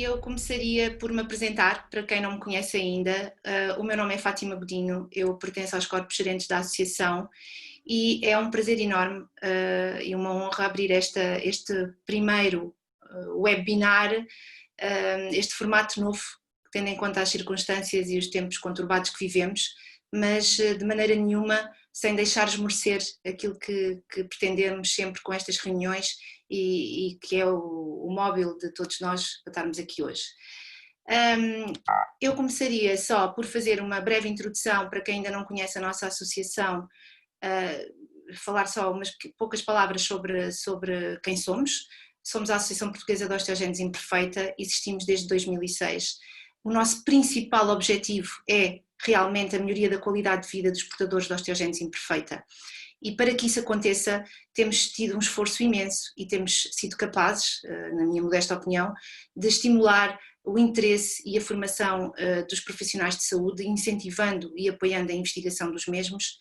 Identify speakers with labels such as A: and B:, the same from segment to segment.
A: e eu começaria por me apresentar, para quem não me conhece ainda. O meu nome é Fátima Godinho, eu pertenço aos corpos gerentes da associação e é um prazer enorme e uma honra abrir este primeiro webinar, este formato novo, tendo em conta as circunstâncias e os tempos conturbados que vivemos, mas de maneira nenhuma sem deixar esmorecer aquilo que pretendemos sempre com estas reuniões e que é o móvel de todos nós para estarmos aqui hoje. Eu começaria só por fazer uma breve introdução para quem ainda não conhece a nossa associação, falar só umas poucas palavras sobre quem somos. Somos a Associação Portuguesa de Osteogénese Imperfeita, existimos desde 2006. O nosso principal objetivo é realmente a melhoria da qualidade de vida dos portadores de osteogénese imperfeita. E para que isso aconteça, temos tido um esforço imenso e temos sido capazes, na minha modesta opinião, de estimular o interesse e a formação dos profissionais de saúde, incentivando e apoiando a investigação dos mesmos.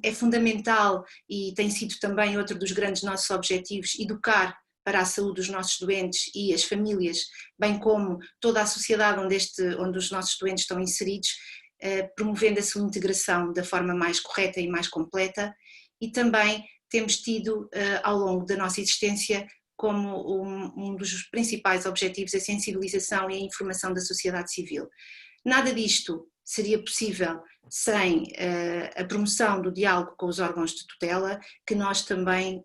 A: É fundamental e tem sido também outro dos grandes nossos objetivos, educar para a saúde dos nossos doentes e as famílias, bem como toda a sociedade onde os nossos doentes estão inseridos, promovendo a sua integração da forma mais correta e mais completa. E também temos tido, ao longo da nossa existência, como um dos principais objetivos a sensibilização e a informação da sociedade civil. Nada disto seria possível sem a promoção do diálogo com os órgãos de tutela, que nós também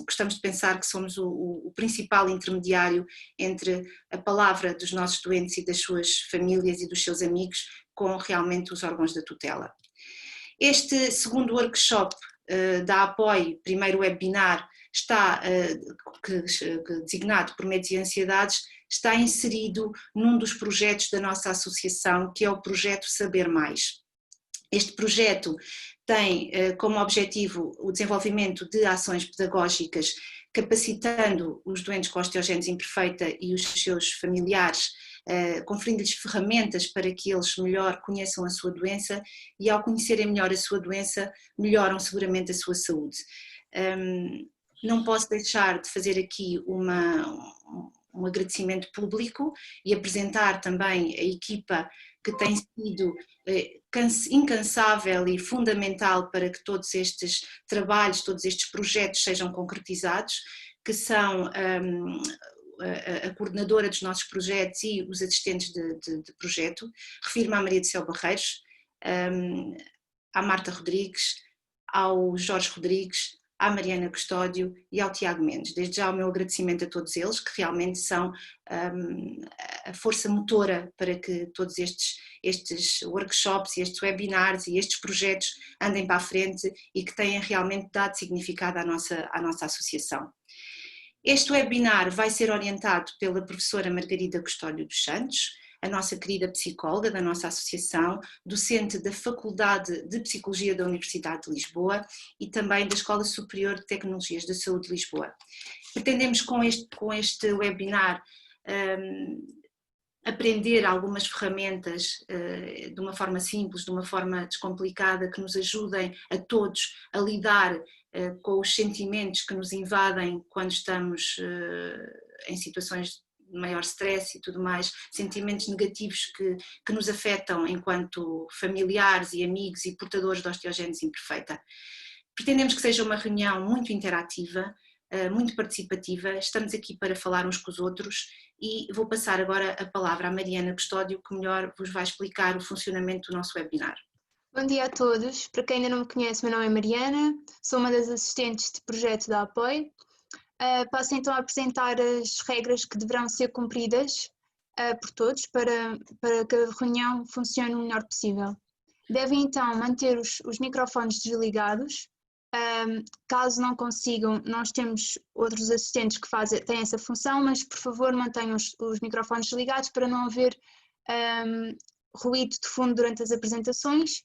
A: gostamos de pensar que somos o principal intermediário entre a palavra dos nossos doentes e das suas famílias e dos seus amigos com realmente os órgãos da tutela. Este segundo workshop da APOI, primeiro webinar, está designado por medos e ansiedades, está inserido num dos projetos da nossa associação, que é o projeto Saber Mais. Este projeto tem como objetivo o desenvolvimento de ações pedagógicas, capacitando os doentes com osteogénese imperfeita e os seus familiares, conferindo-lhes ferramentas para que eles melhor conheçam a sua doença e, ao conhecerem melhor a sua doença, melhoram seguramente a sua saúde. Não posso deixar de fazer aqui um agradecimento público e apresentar também a equipa que tem sido incansável e fundamental para que todos estes trabalhos, todos estes projetos sejam concretizados, que são a coordenadora dos nossos projetos e os assistentes de projeto. Refiro-me à Maria de Céu Barreiros, à Marta Rodrigues, ao Jorge Rodrigues, à Mariana Custódio e ao Tiago Mendes. Desde já o meu agradecimento a todos eles, que realmente são a força motora para que todos estes workshops e estes webinars e estes projetos andem para a frente e que tenham realmente dado significado à nossa associação. Este webinar vai ser orientado pela professora Margarida Custódio dos Santos, a nossa querida psicóloga da nossa associação, docente da Faculdade de Psicologia da Universidade de Lisboa e também da Escola Superior de Tecnologias da Saúde de Lisboa. Pretendemos com este webinar aprender algumas ferramentas de uma forma simples, de uma forma descomplicada, que nos ajudem a todos a lidar com os sentimentos que nos invadem quando estamos em situações de maior stress e tudo mais, sentimentos negativos que nos afetam enquanto familiares e amigos e portadores de osteogénese imperfeita. Pretendemos que seja uma reunião muito interativa, muito participativa, estamos aqui para falar uns com os outros e vou passar agora a palavra à Mariana Custódio, que melhor vos vai explicar o funcionamento do nosso webinar.
B: Bom dia a todos, para quem ainda não me conhece, meu nome é Mariana, sou uma das assistentes de projeto da APOI. Passo então a apresentar as regras que deverão ser cumpridas por todos para que a reunião funcione o melhor possível. Devem então manter os microfones desligados. Caso não consigam, nós temos outros assistentes que têm essa função, mas por favor mantenham os microfones desligados para não haver ruído de fundo durante as apresentações.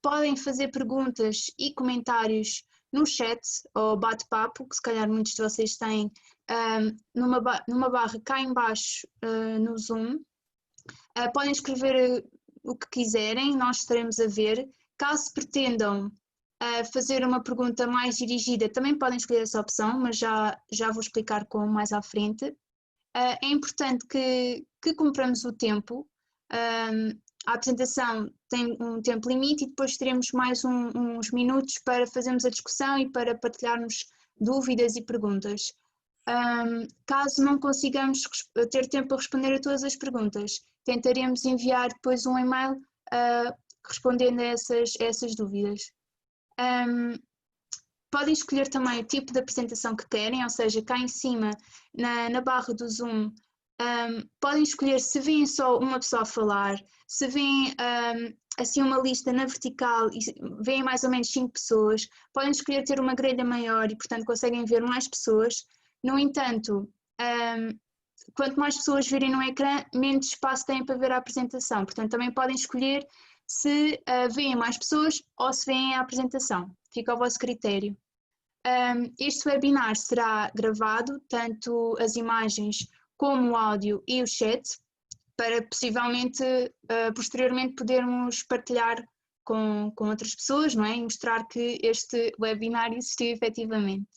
B: Podem fazer perguntas e comentários no chat ou bate-papo, que se calhar muitos de vocês têm, numa barra cá em baixo no Zoom. Podem escrever o que quiserem, nós estaremos a ver. Caso pretendam fazer uma pergunta mais dirigida, também podem escolher essa opção, mas já vou explicar como mais à frente. É importante que cumpramos o tempo. A apresentação tem um tempo limite e depois teremos mais uns minutos para fazermos a discussão e para partilharmos dúvidas e perguntas. Caso não consigamos ter tempo para responder a todas as perguntas, tentaremos enviar depois um e-mail respondendo a essas dúvidas. Podem escolher também o tipo de apresentação que querem, ou seja, cá em cima, na barra do Zoom, podem escolher se veem só uma pessoa a falar, se veem assim uma lista na vertical e veem mais ou menos 5 pessoas, podem escolher ter uma grelha maior e, portanto, conseguem ver mais pessoas. No entanto, quanto mais pessoas virem no ecrã, menos espaço têm para ver a apresentação. Portanto, também podem escolher se veem mais pessoas ou se veem a apresentação. Fica ao vosso critério. Este webinar será gravado, tanto as imagens como o áudio e o chat, para possivelmente, posteriormente, podermos partilhar com outras pessoas, não é? E mostrar que este webinar existiu efetivamente.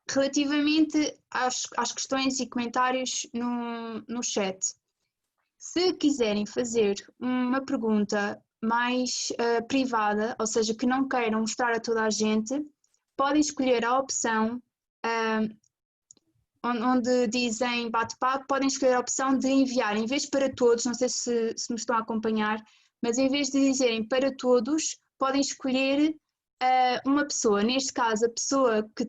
B: Relativamente às questões e comentários no chat, se quiserem fazer uma pergunta mais privada, ou seja, que não queiram mostrar a toda a gente, podem escolher a opção onde dizem bate-papo, podem escolher a opção de enviar, em vez para todos, não sei se me estão a acompanhar, mas em vez de dizerem para todos, podem escolher uma pessoa. Neste caso, a pessoa que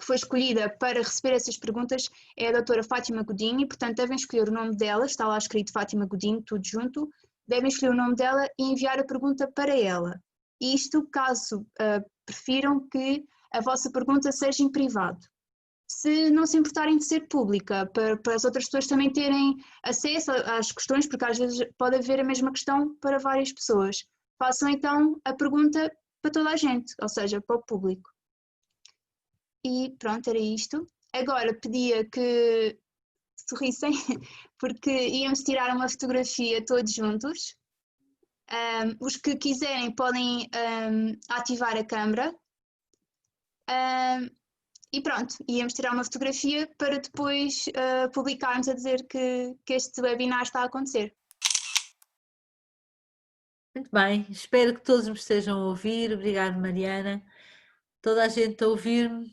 B: foi escolhida para receber essas perguntas é a doutora Fátima Godinho, e portanto devem escolher o nome dela, está lá escrito Fátima Godinho, tudo junto, devem escolher o nome dela e enviar a pergunta para ela. Isto caso prefiram que a vossa pergunta seja em privado. Se não se importarem de ser pública, para as outras pessoas também terem acesso às questões, porque às vezes pode haver a mesma questão para várias pessoas, façam então a pergunta para toda a gente, ou seja, para o público. E pronto, era isto. Agora pedia que sorrissem, porque íamos tirar uma fotografia todos juntos. Os que quiserem podem ativar a câmera. E pronto, íamos tirar uma fotografia para depois publicarmos a dizer que este webinar está a acontecer.
C: Muito bem, espero que todos me estejam a ouvir. Obrigada, Mariana. Toda a gente a ouvir-me.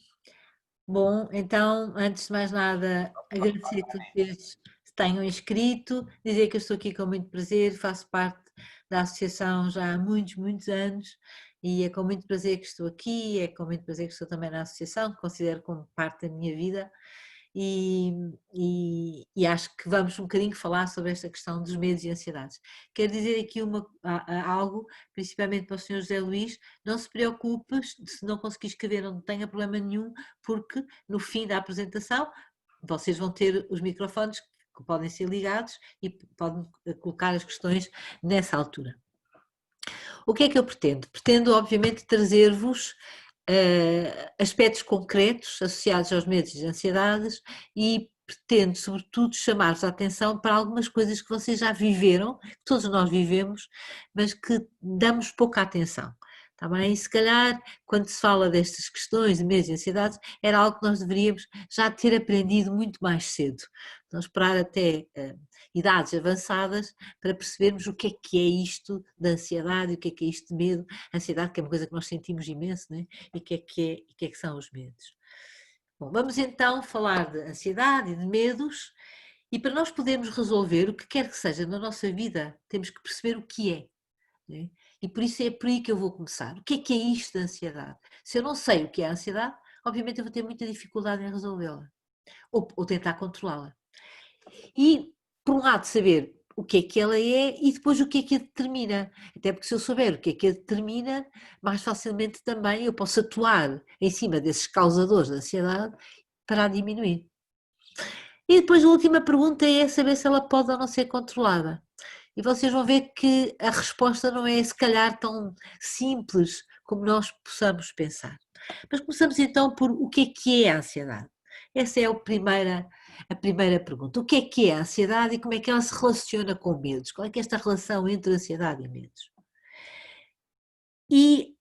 C: Bom, então, antes de mais nada, agradecer a todos vocês que tenham inscrito, dizer que eu estou aqui com muito prazer, faço parte da associação já há muitos, muitos anos e é com muito prazer que estou aqui, é com muito prazer que estou também na associação, que considero como parte da minha vida e acho que vamos um bocadinho falar sobre esta questão dos medos e ansiedades. Quero dizer aqui algo, principalmente para o Sr. José Luís, não se preocupe se não conseguir escrever, não tenha problema nenhum, porque no fim da apresentação vocês vão ter os microfones que podem ser ligados e podem colocar as questões nessa altura. O que é que eu pretendo? Pretendo, obviamente, trazer-vos aspectos concretos associados aos medos e ansiedades e pretendo, sobretudo, chamar-vos a atenção para algumas coisas que vocês já viveram, que todos nós vivemos, mas que damos pouca atenção. Está bem? E se calhar, quando se fala destas questões de medos e ansiedades, era algo que nós deveríamos já ter aprendido muito mais cedo. Não esperar até idades avançadas para percebermos o que é isto da ansiedade, o que é isto de medo. A ansiedade, que é uma coisa que nós sentimos imenso, né? E o que é que são os medos. Bom, vamos então falar de ansiedade e de medos, e para nós podermos resolver o que quer que seja na nossa vida, temos que perceber o que é. Né? E por isso é por aí que eu vou começar. O que é isto da ansiedade? Se eu não sei o que é a ansiedade, obviamente eu vou ter muita dificuldade em resolvê-la ou tentar controlá-la. E, por um lado, saber o que ela é e depois o que a determina. Até porque se eu souber o que a determina, mais facilmente também eu posso atuar em cima desses causadores da ansiedade para a diminuir. E depois a última pergunta é saber se ela pode ou não ser controlada. E vocês vão ver que a resposta não é se calhar tão simples como nós possamos pensar. Mas começamos então por o que é a ansiedade. Essa é a primeira pergunta. O que é a ansiedade e como é que ela se relaciona com medos? Qual é que é esta relação entre ansiedade e medos? E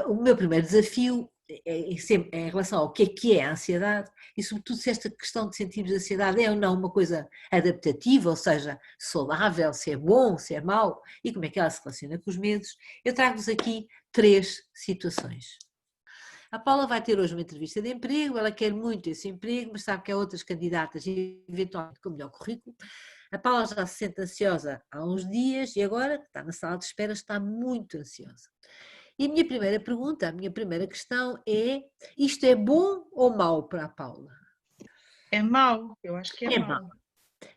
C: o meu primeiro desafio em relação ao que é a ansiedade e, sobretudo, se esta questão de sentirmos ansiedade é ou não uma coisa adaptativa, ou seja, saudável, se é bom, se é mau, e como é que ela se relaciona com os medos. Eu trago-vos aqui 3 situações. A Paula vai ter hoje uma entrevista de emprego, ela quer muito esse emprego, mas sabe que há outras candidatas, eventualmente com melhor currículo. A Paula já se sente ansiosa há uns dias e agora, que está na sala de espera, está muito ansiosa. E a minha primeira pergunta, a minha primeira questão é: isto é bom ou mau para a Paula?
D: É mau, eu acho que é mau.
C: Mau.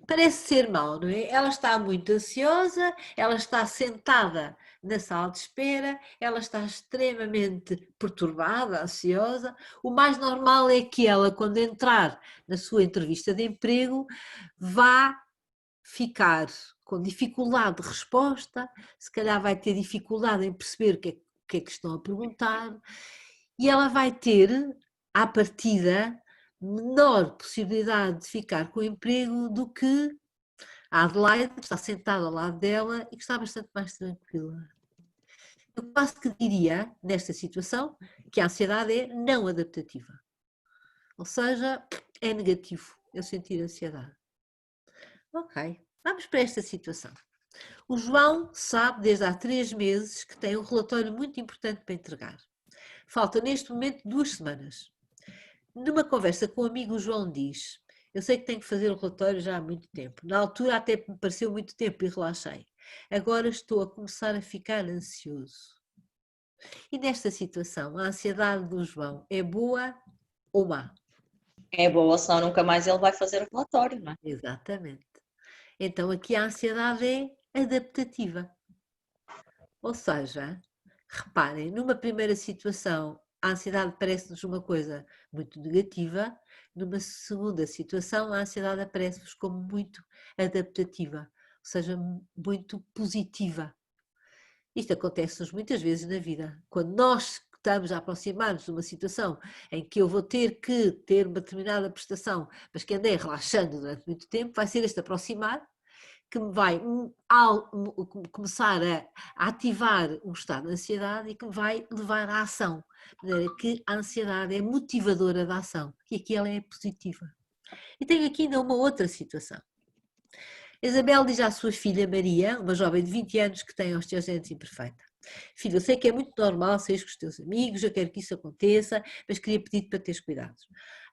C: Parece ser mau, não é? Ela está muito ansiosa, ela está sentada na sala de espera, ela está extremamente perturbada, ansiosa. O mais normal é que ela, quando entrar na sua entrevista de emprego, vá ficar com dificuldade de resposta, se calhar vai ter dificuldade em perceber o que é que estão a perguntar, e ela vai ter, à partida, menor possibilidade de ficar com o emprego do que a Adelaide, que está sentada ao lado dela e que está bastante mais tranquila. Eu quase que diria, nesta situação, que a ansiedade é não adaptativa. Ou seja, é negativo eu sentir ansiedade. Ok, vamos para esta situação. O João sabe desde há 3 meses que tem um relatório muito importante para entregar. Falta neste momento 2 semanas. Numa conversa com um amigo, o João diz: eu sei que tenho que fazer o relatório já há muito tempo. Na altura até me pareceu muito tempo e relaxei. Agora estou a começar a ficar ansioso. E nesta situação, a ansiedade do João é boa ou má?
E: É boa, senão nunca mais ele vai fazer o relatório, não é?
C: Exatamente. Então aqui a ansiedade é adaptativa. Ou seja, reparem, numa primeira situação, a ansiedade parece-nos uma coisa muito negativa, numa segunda situação, a ansiedade aparece-nos como muito adaptativa, ou seja, muito positiva. Isto acontece-nos muitas vezes na vida. Quando nós estamos a aproximar-nos de uma situação em que eu vou ter que ter uma determinada prestação, mas que andei relaxando durante muito tempo, vai ser este aproximar que me vai começar a ativar um estado de ansiedade e que me vai levar à ação. De maneira que a ansiedade é motivadora da ação e aqui ela é positiva. E tenho aqui ainda uma outra situação. Isabel diz à sua filha Maria, uma jovem de 20 anos que tem osteogenesis imperfeita: filha, eu sei que é muito normal sair com os teus amigos, eu quero que isso aconteça, mas queria pedir-te para teres cuidado.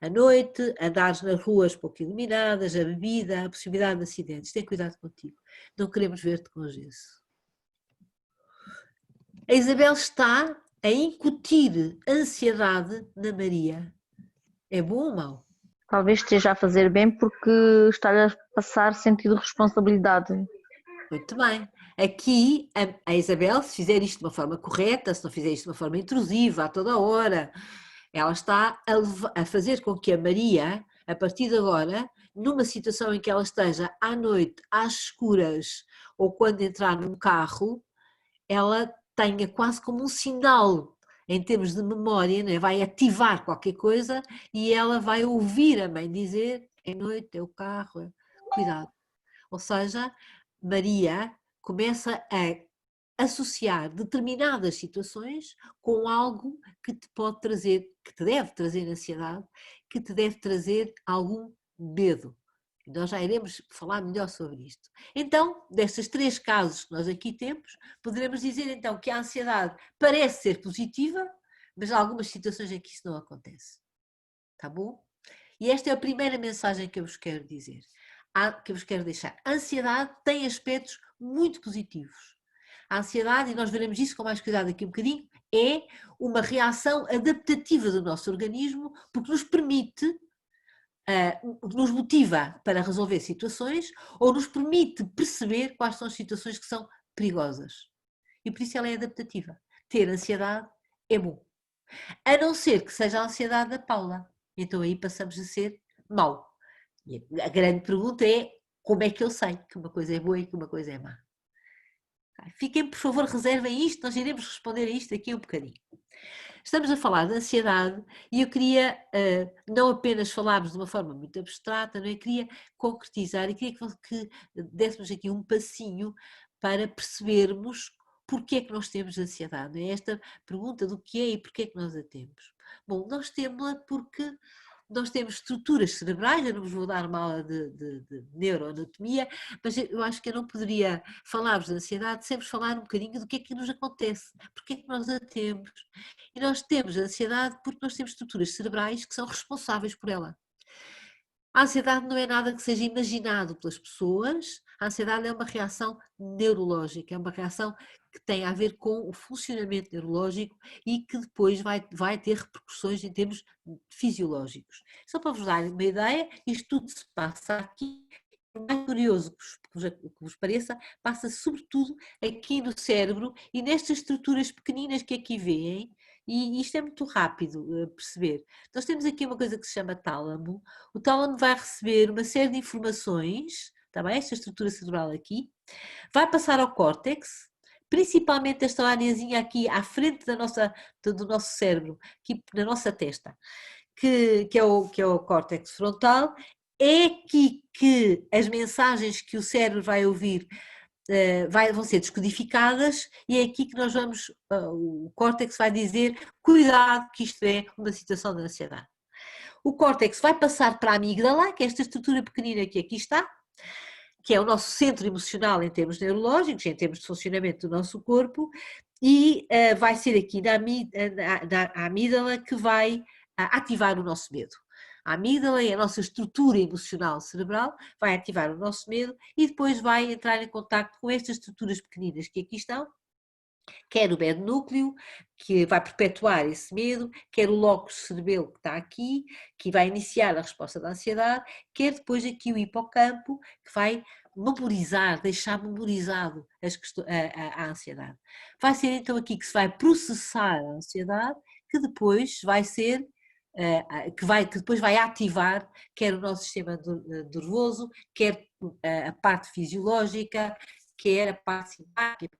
C: À noite, andares nas ruas pouco iluminadas, a bebida, a possibilidade de acidentes. Tem cuidado contigo. Não queremos ver-te com gesso. A Isabel está a incutir ansiedade na Maria. É bom ou mau?
F: Talvez esteja a fazer bem porque está-lhe a passar sentido de responsabilidade.
C: Muito bem. Aqui, a Isabel, se fizer isto de uma forma correta, se não fizer isto de uma forma intrusiva, a toda hora, ela está a fazer com que a Maria, a partir de agora, numa situação em que ela esteja à noite, às escuras, ou quando entrar num carro, ela tenha quase como um sinal, em termos de memória, né? Vai ativar qualquer coisa e ela vai ouvir a mãe dizer: é noite, é o carro, cuidado. Ou seja, Maria começa a associar determinadas situações com algo que te pode trazer, que te deve trazer ansiedade, que te deve trazer algum medo. Nós já iremos falar melhor sobre isto. Então, destes 3 casos que nós aqui temos, poderemos dizer então que a ansiedade parece ser positiva, mas há algumas situações em que isso não acontece. Tá bom? E esta é a primeira mensagem que eu vos quero dizer, que eu vos quero deixar. A ansiedade tem aspectos muito positivos. A ansiedade, e nós veremos isso com mais cuidado aqui um bocadinho, é uma reação adaptativa do nosso organismo, porque nos permite, nos motiva para resolver situações ou nos permite perceber quais são as situações que são perigosas. E por isso ela é adaptativa. Ter ansiedade é bom. A não ser que seja a ansiedade da Paula. Então aí passamos a ser mau. E a grande pergunta é: como é que eu sei que uma coisa é boa e que uma coisa é má? Fiquem, por favor, reservem isto, nós iremos responder a isto daqui um bocadinho. Estamos a falar de ansiedade e eu queria não apenas falarmos de uma forma muito abstrata, não é? Queria concretizar e queria que dessemos aqui um passinho para percebermos porque é que nós temos ansiedade. É esta pergunta do que é e porque é que nós a temos. Bom, nós temos-la porque nós temos estruturas cerebrais, eu não vos vou dar uma aula de neuroanatomia, mas eu acho que eu não poderia falar-vos de ansiedade sem vos falar um bocadinho do que nos acontece, porque é que nós a temos. E nós temos a ansiedade porque nós temos estruturas cerebrais que são responsáveis por ela. A ansiedade não é nada que seja imaginado pelas pessoas, a ansiedade é uma reação neurológica, é uma reação que tem a ver com o funcionamento neurológico e que depois vai ter repercussões em termos fisiológicos. Só para vos dar uma ideia, isto tudo se passa aqui, por mais curioso que vos pareça, passa sobretudo aqui no cérebro e nestas estruturas pequeninas que aqui veem. E isto é muito rápido perceber. Nós temos aqui uma coisa que se chama tálamo. O tálamo vai receber uma série de informações, está bem? Esta estrutura cerebral aqui, vai passar ao córtex, principalmente esta areazinha aqui à frente do nosso cérebro, aqui na nossa testa, que é o córtex frontal. É aqui que as mensagens que o cérebro vai ouvir vão ser descodificadas e é aqui que nós vamos, o córtex vai dizer, cuidado que isto é uma situação de ansiedade. O córtex vai passar para a amígdala, que é esta estrutura pequenina que aqui está, que é o nosso centro emocional em termos neurológicos, em termos de funcionamento do nosso corpo, e vai ser aqui na amígdala que vai ativar o nosso medo. A amígdala é a nossa estrutura emocional cerebral, vai ativar o nosso medo e depois vai entrar em contacto com estas estruturas pequeninas que aqui estão, quer o medo núcleo, que vai perpetuar esse medo, quer o lóculo cerebelo que está aqui, que vai iniciar a resposta da ansiedade, quer depois aqui o hipocampo, que vai memorizar, deixar memorizado a ansiedade. Vai ser então aqui que se vai processar a ansiedade, que depois vai ser que depois vai ativar quer o nosso sistema nervoso, quer a parte fisiológica, quer a parte simpática,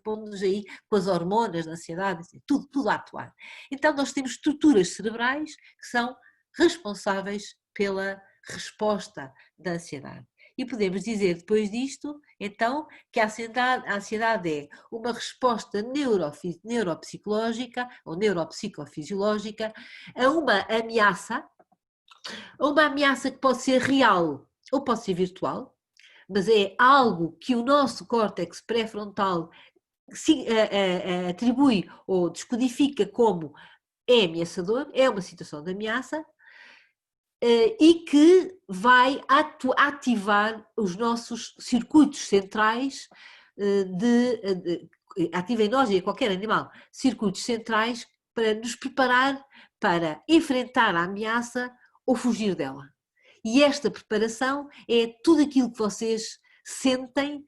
C: pondo-nos aí com as hormonas da ansiedade, tudo a atuar. Então nós temos estruturas cerebrais que são responsáveis pela resposta da ansiedade. E podemos dizer depois disto, então, que a ansiedade é uma resposta neuropsicológica ou neuropsicofisiológica a uma ameaça que pode ser real ou pode ser virtual, mas é algo que o nosso córtex pré-frontal atribui ou descodifica como é ameaçador, é uma situação de ameaça, e que vai ativar os nossos circuitos centrais, ativa em nós e em qualquer animal, circuitos centrais para nos preparar para enfrentar a ameaça ou fugir dela. E esta preparação é tudo aquilo que vocês sentem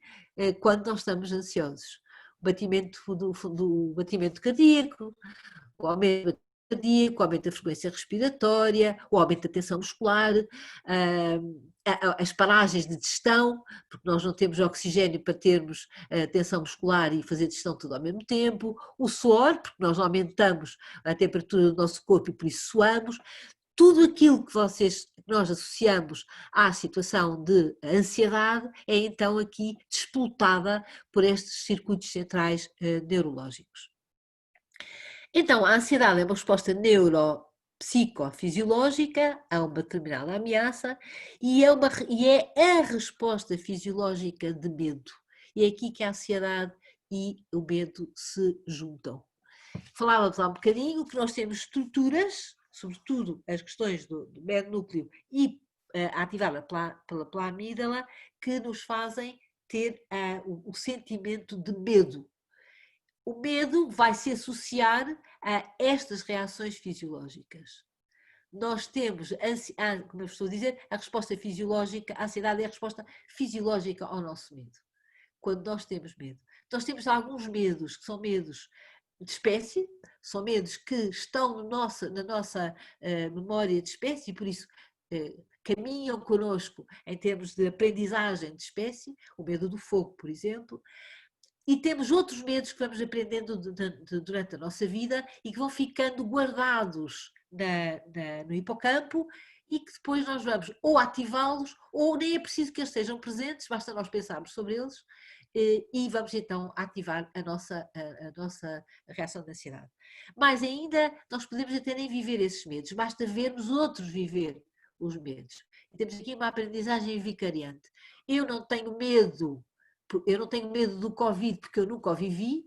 C: quando nós estamos ansiosos. O batimento do batimento cardíaco, o aumento cardíaco, o aumento da frequência respiratória, o aumento da tensão muscular, as paragens de digestão, porque nós não temos oxigênio para termos tensão muscular e fazer digestão tudo ao mesmo tempo, o suor, porque nós aumentamos a temperatura do nosso corpo e por isso suamos. Tudo aquilo que nós associamos à situação de ansiedade é então aqui desplotada por estes circuitos centrais neurológicos. Então, a ansiedade é uma resposta neuropsicofisiológica a uma determinada ameaça e é a resposta fisiológica de medo. E é aqui que a ansiedade e o medo se juntam. Falávamos há um bocadinho que nós temos estruturas, sobretudo as questões do medo núcleo e ativada pela amígdala, que nos fazem ter o sentimento de medo. O medo vai se associar a estas reações fisiológicas. Nós temos, como eu estou a dizer, a resposta fisiológica, a ansiedade é a resposta fisiológica ao nosso medo. Quando nós temos medo. Nós temos alguns medos que são medos de espécie, são medos que estão na nossa memória de espécie e por isso caminham connosco em termos de aprendizagem de espécie, o medo do fogo, por exemplo. E temos outros medos que vamos aprendendo durante a nossa vida e que vão ficando guardados no hipocampo e que depois nós vamos ou ativá-los ou nem é preciso que eles estejam presentes, basta nós pensarmos sobre eles e vamos então ativar a nossa reação de ansiedade. Mais ainda, nós podemos até nem viver esses medos, basta vermos outros viver os medos. E temos aqui uma aprendizagem vicariante. Eu não tenho medo do Covid porque eu nunca o vivi,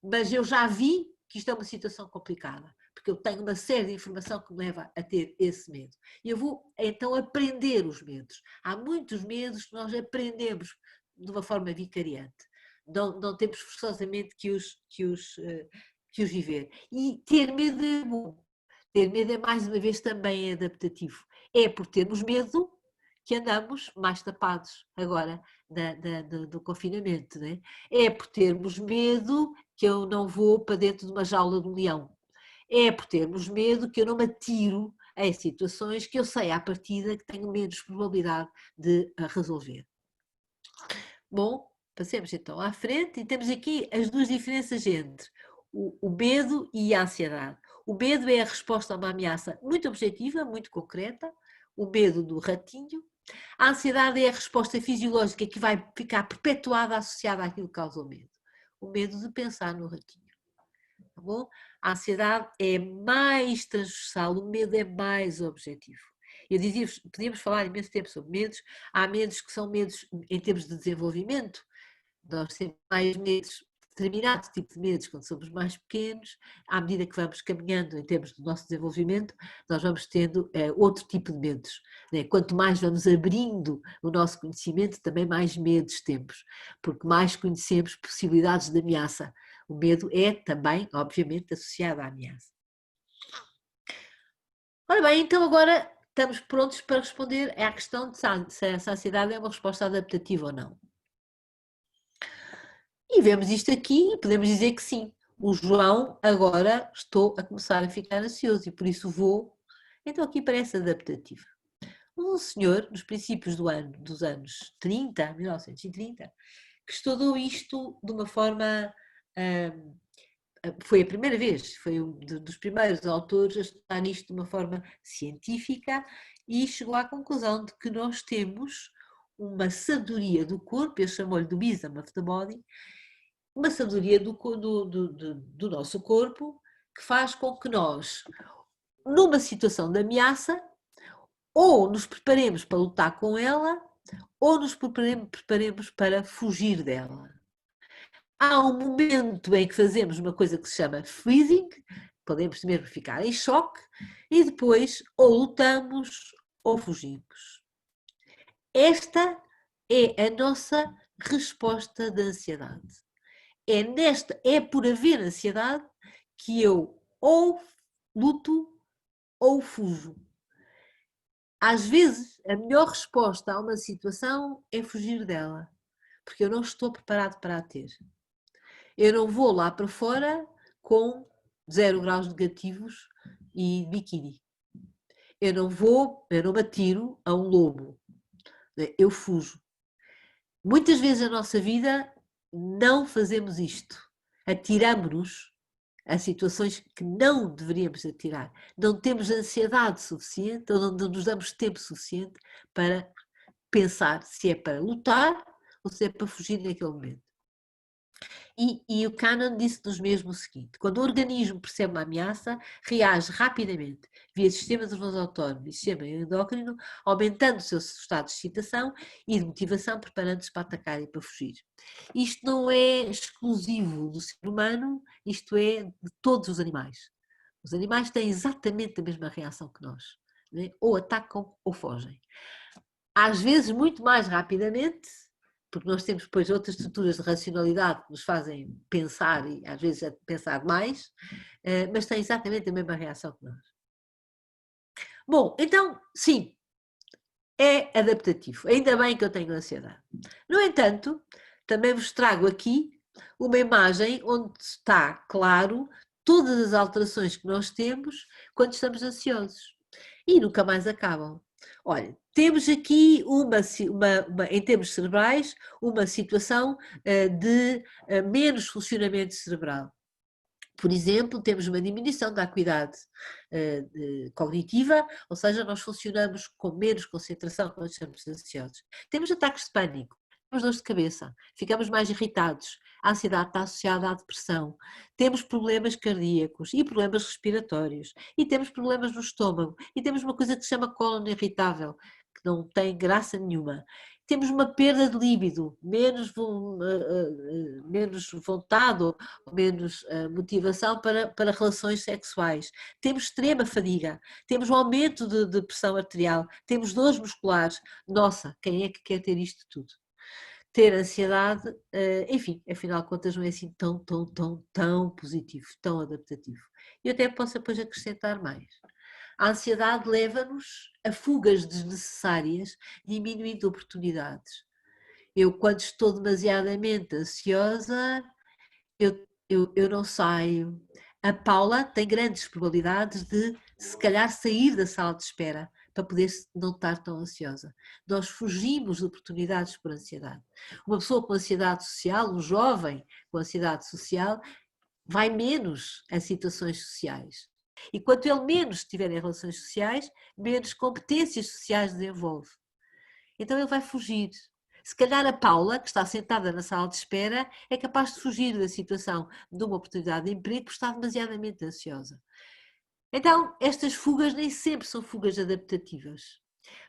C: mas eu já vi que isto é uma situação complicada, porque eu tenho uma série de informação que me leva a ter esse medo. E eu vou então aprender os medos. Há muitos medos que nós aprendemos de uma forma vicariante. Não temos forçosamente que os viver. E ter medo é bom. Ter medo é, mais uma vez, também adaptativo. É por termos medo que andamos mais tapados agora do confinamento. Não é? É por termos medo que eu não vou para dentro de uma jaula de um leão. É por termos medo que eu não me atiro em situações que eu sei à partida que tenho menos probabilidade de resolver. Bom, passemos então à frente e temos aqui as duas diferenças entre o medo e a ansiedade. O medo é a resposta a uma ameaça muito objetiva, muito concreta, o medo do ratinho. A ansiedade é a resposta fisiológica que vai ficar perpetuada associada àquilo que causou medo. O medo de pensar no ratinho. Tá bom? A ansiedade é mais transversal, o medo é mais objetivo. Eu dizia-vos, podíamos falar imenso tempo sobre medos. Há medos que são medos em termos de desenvolvimento. Nós temos mais medos, determinados tipos de medos quando somos mais pequenos. À medida que vamos caminhando em termos do nosso desenvolvimento, nós vamos tendo outro tipo de medos. Né? Quanto mais vamos abrindo o nosso conhecimento, também mais medos temos, porque mais conhecemos possibilidades de ameaça. O medo é também, obviamente, associado à ameaça. Ora bem, então agora estamos prontos para responder à questão de se a ansiedade é uma resposta adaptativa ou não. E vemos isto aqui e podemos dizer que sim. O João, agora estou a começar a ficar ansioso e por isso vou. Então aqui parece adaptativa. Um senhor, nos princípios dos anos 30, 1930, que estudou isto de uma forma... foi a primeira vez, foi um dos primeiros autores a estudar isto de uma forma científica e chegou à conclusão de que nós temos uma sabedoria do corpo, eu chamo-lhe do wisdom of the body, uma sabedoria do nosso corpo que faz com que nós, numa situação de ameaça, ou nos preparemos para lutar com ela, ou nos preparemos para fugir dela. Há um momento em que fazemos uma coisa que se chama freezing, podemos mesmo ficar em choque, e depois ou lutamos ou fugimos. Esta é a nossa resposta de ansiedade. É por haver ansiedade que eu ou luto ou fujo. Às vezes, a melhor resposta a uma situação é fugir dela, porque eu não estou preparado para a ter. Eu não vou lá para fora com 0 graus negativos e biquíni. Eu não me atiro a um lobo. Eu fujo. Muitas vezes na nossa vida não fazemos isto. Atiramos-nos a situações que não deveríamos atirar. Não temos ansiedade suficiente ou não nos damos tempo suficiente para pensar se é para lutar ou se é para fugir naquele momento. E o Kahneman disse-nos mesmo o seguinte: quando o organismo percebe uma ameaça, reage rapidamente via sistema nervoso autónomo e sistema endócrino, aumentando o seu estado de excitação e de motivação, preparando-se para atacar e para fugir. Isto não é exclusivo do ser humano, isto é de todos os animais. Os animais têm exatamente a mesma reação que nós, né? Ou atacam ou fogem. Às vezes muito mais rapidamente, porque nós temos depois outras estruturas de racionalidade que nos fazem pensar e às vezes pensar mais, mas têm exatamente a mesma reação que nós. Bom, então, sim, é adaptativo. Ainda bem que eu tenho ansiedade. No entanto, também vos trago aqui uma imagem onde está claro todas as alterações que nós temos quando estamos ansiosos. E nunca mais acabam. Olha, temos aqui em termos cerebrais, uma situação de menos funcionamento cerebral. Por exemplo, temos uma diminuição da acuidade cognitiva, ou seja, nós funcionamos com menos concentração quando estamos ansiosos. Temos ataques de pânico, dores de cabeça, ficamos mais irritados, a ansiedade está associada à depressão, temos problemas cardíacos e problemas respiratórios, e temos problemas no estômago, e temos uma coisa que se chama cólon irritável, que não tem graça nenhuma. Temos uma perda de líbido, menos vontade ou menos motivação para relações sexuais. Temos extrema fadiga, temos um aumento de pressão arterial, temos dores musculares. Nossa, quem é que quer ter isto tudo? Ter ansiedade, enfim, afinal de contas não é assim tão positivo, tão adaptativo. Eu até posso depois acrescentar mais. A ansiedade leva-nos a fugas desnecessárias, diminuindo oportunidades. Eu, quando estou demasiadamente ansiosa, eu não saio. A Paula tem grandes probabilidades de, se calhar, sair da sala de espera para poder não estar tão ansiosa. Nós fugimos de oportunidades por ansiedade. Uma pessoa com ansiedade social, um jovem com ansiedade social, vai menos a situações sociais. E quanto ele menos estiver em relações sociais, menos competências sociais desenvolve. Então ele vai fugir. Se calhar a Paula, que está sentada na sala de espera, é capaz de fugir da situação de uma oportunidade de emprego porque está demasiadamente ansiosa. Então, estas fugas nem sempre são fugas adaptativas.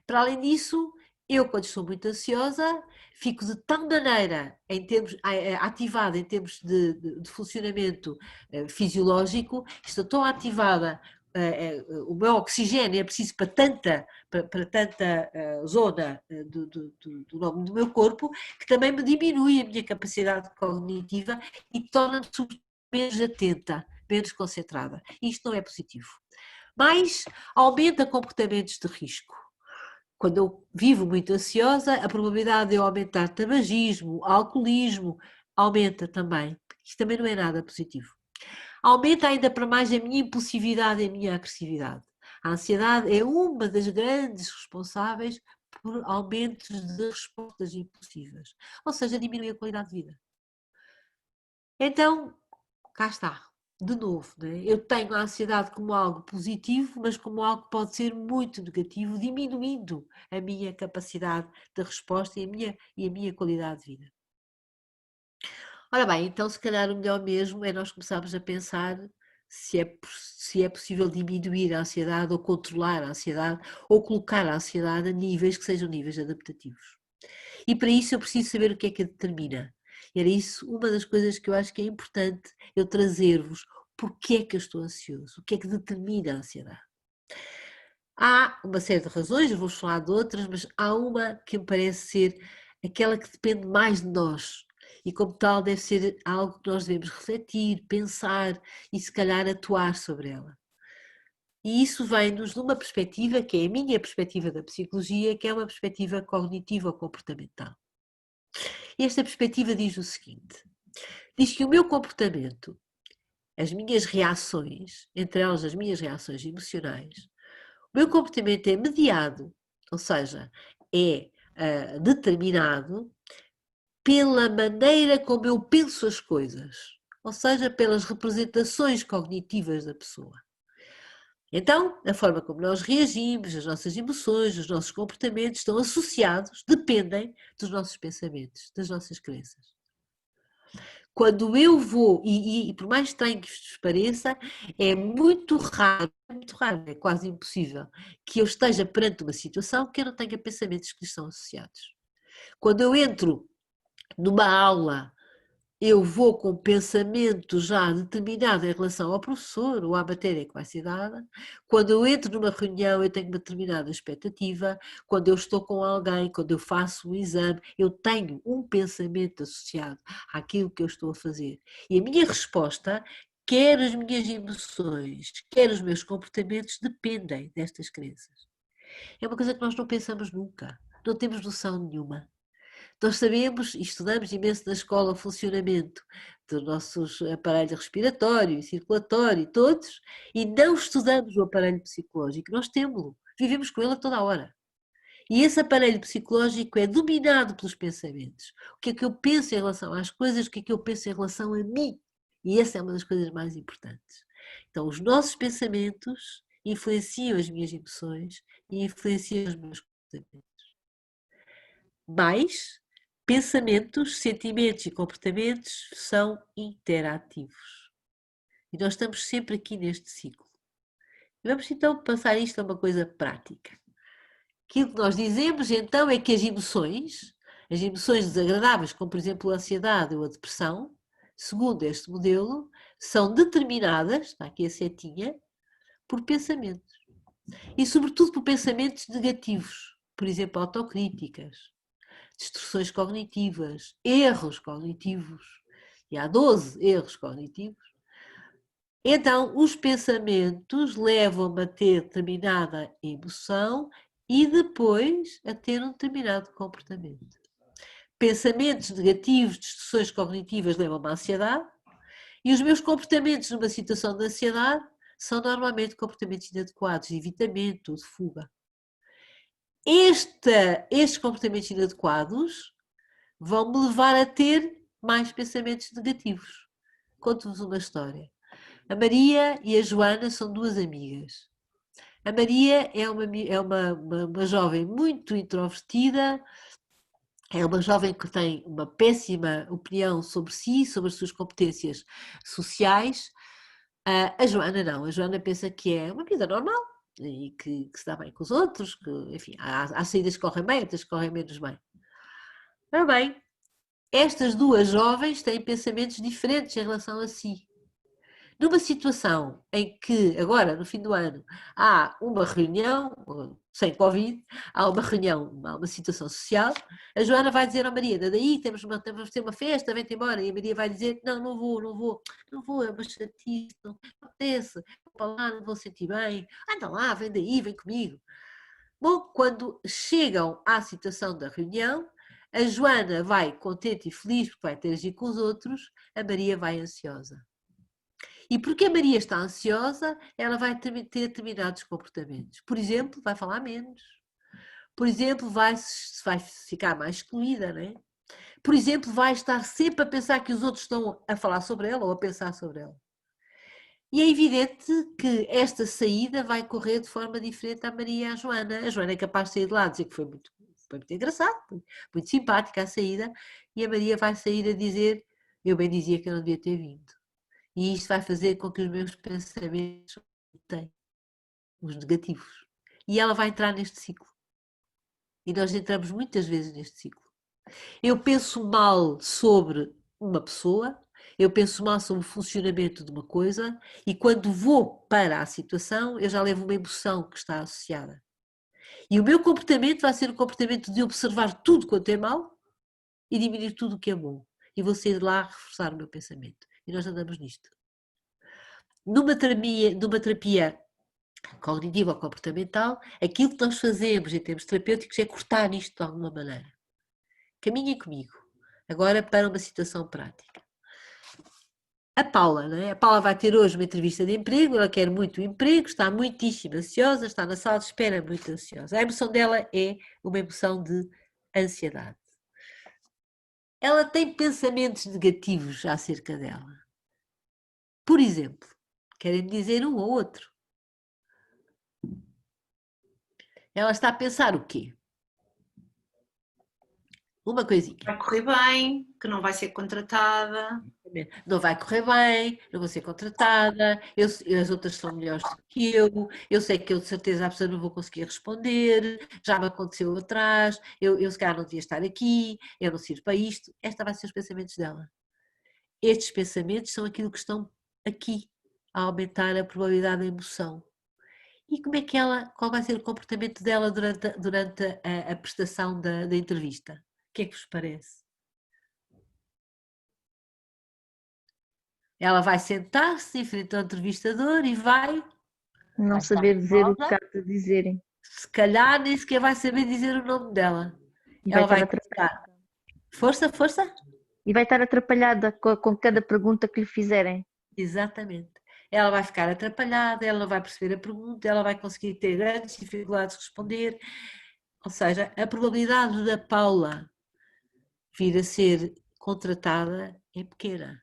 C: Para além disso, eu, quando estou muito ansiosa, fico de tal maneira ativada em termos de funcionamento fisiológico, estou tão ativada, o meu oxigênio é preciso para tanta zona do meu corpo, que também me diminui a minha capacidade cognitiva e torna-me menos atenta, menos concentrada. Isto não é positivo. Mas aumenta comportamentos de risco. Quando eu vivo muito ansiosa, a probabilidade de eu aumentar tabagismo, alcoolismo, aumenta também. Isto também não é nada positivo. Aumenta ainda para mais a minha impulsividade e a minha agressividade. A ansiedade é uma das grandes responsáveis por aumentos de respostas impulsivas, ou seja, diminui a qualidade de vida. Então, cá está. De novo, né? Eu tenho a ansiedade como algo positivo, mas como algo que pode ser muito negativo, diminuindo a minha capacidade de resposta e a minha qualidade de vida. Ora bem, então se calhar o melhor mesmo é nós começarmos a pensar se é possível diminuir a ansiedade ou controlar a ansiedade ou colocar a ansiedade a níveis que sejam níveis adaptativos. E para isso eu preciso saber o que é que a determina. Era isso uma das coisas que eu acho que é importante eu trazer-vos. Porquê é que eu estou ansioso? O que é que determina a ansiedade? Há uma série de razões, eu vou falar de outras, mas há uma que me parece ser aquela que depende mais de nós e como tal deve ser algo que nós devemos refletir, pensar e se calhar atuar sobre ela. E isso vem-nos de uma perspectiva que é a minha perspectiva da psicologia, que é uma perspectiva cognitivo-comportamental. E esta perspectiva diz o seguinte, diz que o meu comportamento, as minhas reações, entre elas as minhas reações emocionais, o meu comportamento é mediado, ou seja, é determinado pela maneira como eu penso as coisas, ou seja, pelas representações cognitivas da pessoa. Então, a forma como nós reagimos, as nossas emoções, os nossos comportamentos estão associados, dependem dos nossos pensamentos, das nossas crenças. Quando eu vou, e por mais estranho que vos pareça, é muito raro, é quase impossível, que eu esteja perante uma situação que eu não tenha pensamentos que lhes são associados. Quando eu entro numa aula, eu vou com pensamento já determinado em relação ao professor ou à matéria que vai ser dada. Quando eu entro numa reunião, eu tenho uma determinada expectativa. Quando eu estou com alguém, quando eu faço um exame, eu tenho um pensamento associado àquilo que eu estou a fazer. E a minha resposta, quer as minhas emoções, quer os meus comportamentos, dependem destas crenças. É uma coisa que nós não pensamos nunca, não temos noção nenhuma. Nós sabemos e estudamos imenso na escola o funcionamento dos nossos aparelhos respiratório e circulatório, todos, e não estudamos o aparelho psicológico. Nós temos-lo, vivemos com ele a toda a hora. E esse aparelho psicológico é dominado pelos pensamentos. O que é que eu penso em relação às coisas, o que é que eu penso em relação a mim. E essa é uma das coisas mais importantes. Então, os nossos pensamentos influenciam as minhas emoções e influenciam os meus comportamentos. Mas Pensamentos, sentimentos e comportamentos são interativos. E nós estamos sempre aqui neste ciclo. Vamos então passar isto a uma coisa prática. Aquilo que nós dizemos então é que as emoções desagradáveis, como por exemplo a ansiedade ou a depressão, segundo este modelo, são determinadas, está aqui a setinha, por pensamentos. E sobretudo por pensamentos negativos, por exemplo, autocríticas, distorções cognitivas, erros cognitivos. E há 12 erros cognitivos. Então, os pensamentos levam-me a ter determinada emoção e depois a ter um determinado comportamento. Pensamentos negativos, distorções cognitivas levam-me à ansiedade e os meus comportamentos numa situação de ansiedade são normalmente comportamentos inadequados, de evitamento, de fuga. Estes comportamentos inadequados vão-me levar a ter mais pensamentos negativos. Conto-vos uma história. A Maria e a Joana são duas amigas. A Maria é uma jovem muito introvertida, é uma jovem que tem uma péssima opinião sobre si, sobre as suas competências sociais. A Joana não, a Joana pensa que é uma vida normal e que se dá bem com os outros, que, enfim, há saídas que correm bem, outras que correm menos bem. Ora bem, estas duas jovens têm pensamentos diferentes em relação a si. Numa situação em que, agora, no fim do ano, há uma reunião, sem Covid, há uma reunião, há uma situação social, a Joana vai dizer à Maria, daí temos de ter uma festa, vem-te embora, e a Maria vai dizer, não vou, é uma chatice, não acontece, vou para lá, não vou sentir bem, anda lá, vem daí, vem comigo. Bom, quando chegam à situação da reunião, a Joana vai contente e feliz porque vai interagir com os outros, a Maria vai ansiosa. E porque a Maria está ansiosa, ela vai ter determinados comportamentos. Por exemplo, vai falar menos. Por exemplo, vai ficar mais excluída, não é? Por exemplo, vai estar sempre a pensar que os outros estão a falar sobre ela ou a pensar sobre ela. E é evidente que esta saída vai correr de forma diferente à Maria e à Joana. A Joana é capaz de sair de lá e dizer que foi muito engraçado, muito simpática a saída, e a Maria vai sair a dizer, eu bem dizia que eu não devia ter vindo. E isto vai fazer com que os meus pensamentos tenham os negativos. E ela vai entrar neste ciclo. E nós entramos muitas vezes neste ciclo. Eu penso mal sobre uma pessoa, eu penso mal sobre o funcionamento de uma coisa, e quando vou para a situação, eu já levo uma emoção que está associada. E o meu comportamento vai ser o comportamento de observar tudo quanto é mau e diminuir tudo o que é bom. E vou sair de lá a reforçar o meu pensamento. E nós andamos nisto. Numa terapia cognitiva ou comportamental, aquilo que nós fazemos em termos terapêuticos é cortar isto de alguma maneira. Caminhem comigo, agora para uma situação prática. A Paula, não é? A Paula vai ter hoje uma entrevista de emprego, ela quer muito emprego, está muitíssimo ansiosa, está na sala de espera muito ansiosa. A emoção dela é uma emoção de ansiedade. Ela tem pensamentos negativos acerca dela. Por exemplo, querem dizer um ou outro. Ela está a pensar o quê? Uma coisinha.
A: Vai correr bem, que não vai ser contratada.
C: Não vai correr bem, não vou ser contratada, as outras são melhores do que eu sei que eu de certeza absoluta não vou conseguir responder, já me aconteceu atrás, eu se calhar não devia estar aqui, eu não sirvo para isto. Estes vão ser os pensamentos dela. Estes pensamentos são aquilo que estão aqui a aumentar a probabilidade da emoção. E como é que qual vai ser o comportamento dela durante a prestação da entrevista? O que é que vos parece? Ela vai sentar-se em frente ao entrevistador e vai
F: Não saber dizer o que há de dizerem.
C: Se calhar nem sequer vai saber dizer o nome dela.
F: E
C: Ela vai
F: estar
C: começar. Força, força.
F: E vai estar atrapalhada com cada pergunta que lhe fizerem.
C: Exatamente. Ela vai ficar atrapalhada, ela não vai perceber a pergunta, ela vai conseguir ter grandes dificuldades de responder. Ou seja, a probabilidade da Paula vir a ser contratada é pequena.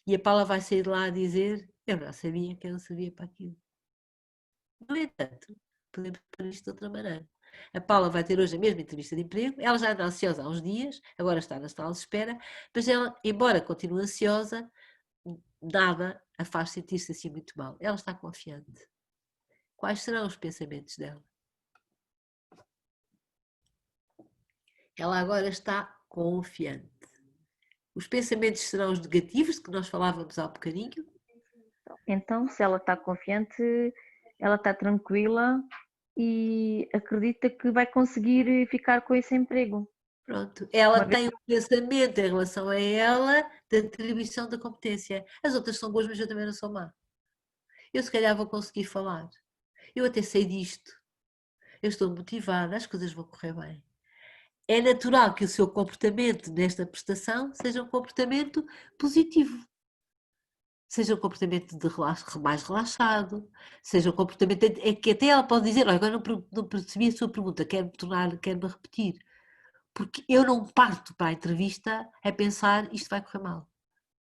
C: E a Paula vai sair de lá a dizer, eu já sabia que eu não sabia para aquilo. No entanto, podemos pôr isto de outra maneira. A Paula vai ter hoje a mesma entrevista de emprego, ela já anda ansiosa há uns dias, agora está na sala de espera, mas ela, embora continue ansiosa, nada a faz sentir-se assim muito mal. Ela está confiante. Quais serão os pensamentos dela? Ela agora está confiante. Os pensamentos serão os negativos, de que nós falávamos há um bocadinho.
F: Então, se ela está confiante, ela está tranquila e acredita que vai conseguir ficar com esse emprego.
C: Pronto, ela
F: Uma vez-
C: tem um pensamento em relação a ela de atribuição da competência. As outras são boas, mas eu também não sou má. Eu se calhar vou conseguir falar. Eu até sei disto. Eu estou motivada, as coisas vão correr bem. É natural que o seu comportamento nesta prestação seja um comportamento positivo. Seja um comportamento mais relaxado, seja um comportamento é que até ela pode dizer, olha, agora não percebi a sua pergunta, quero-me repetir. Porque eu não parto para a entrevista a pensar isto vai correr mal.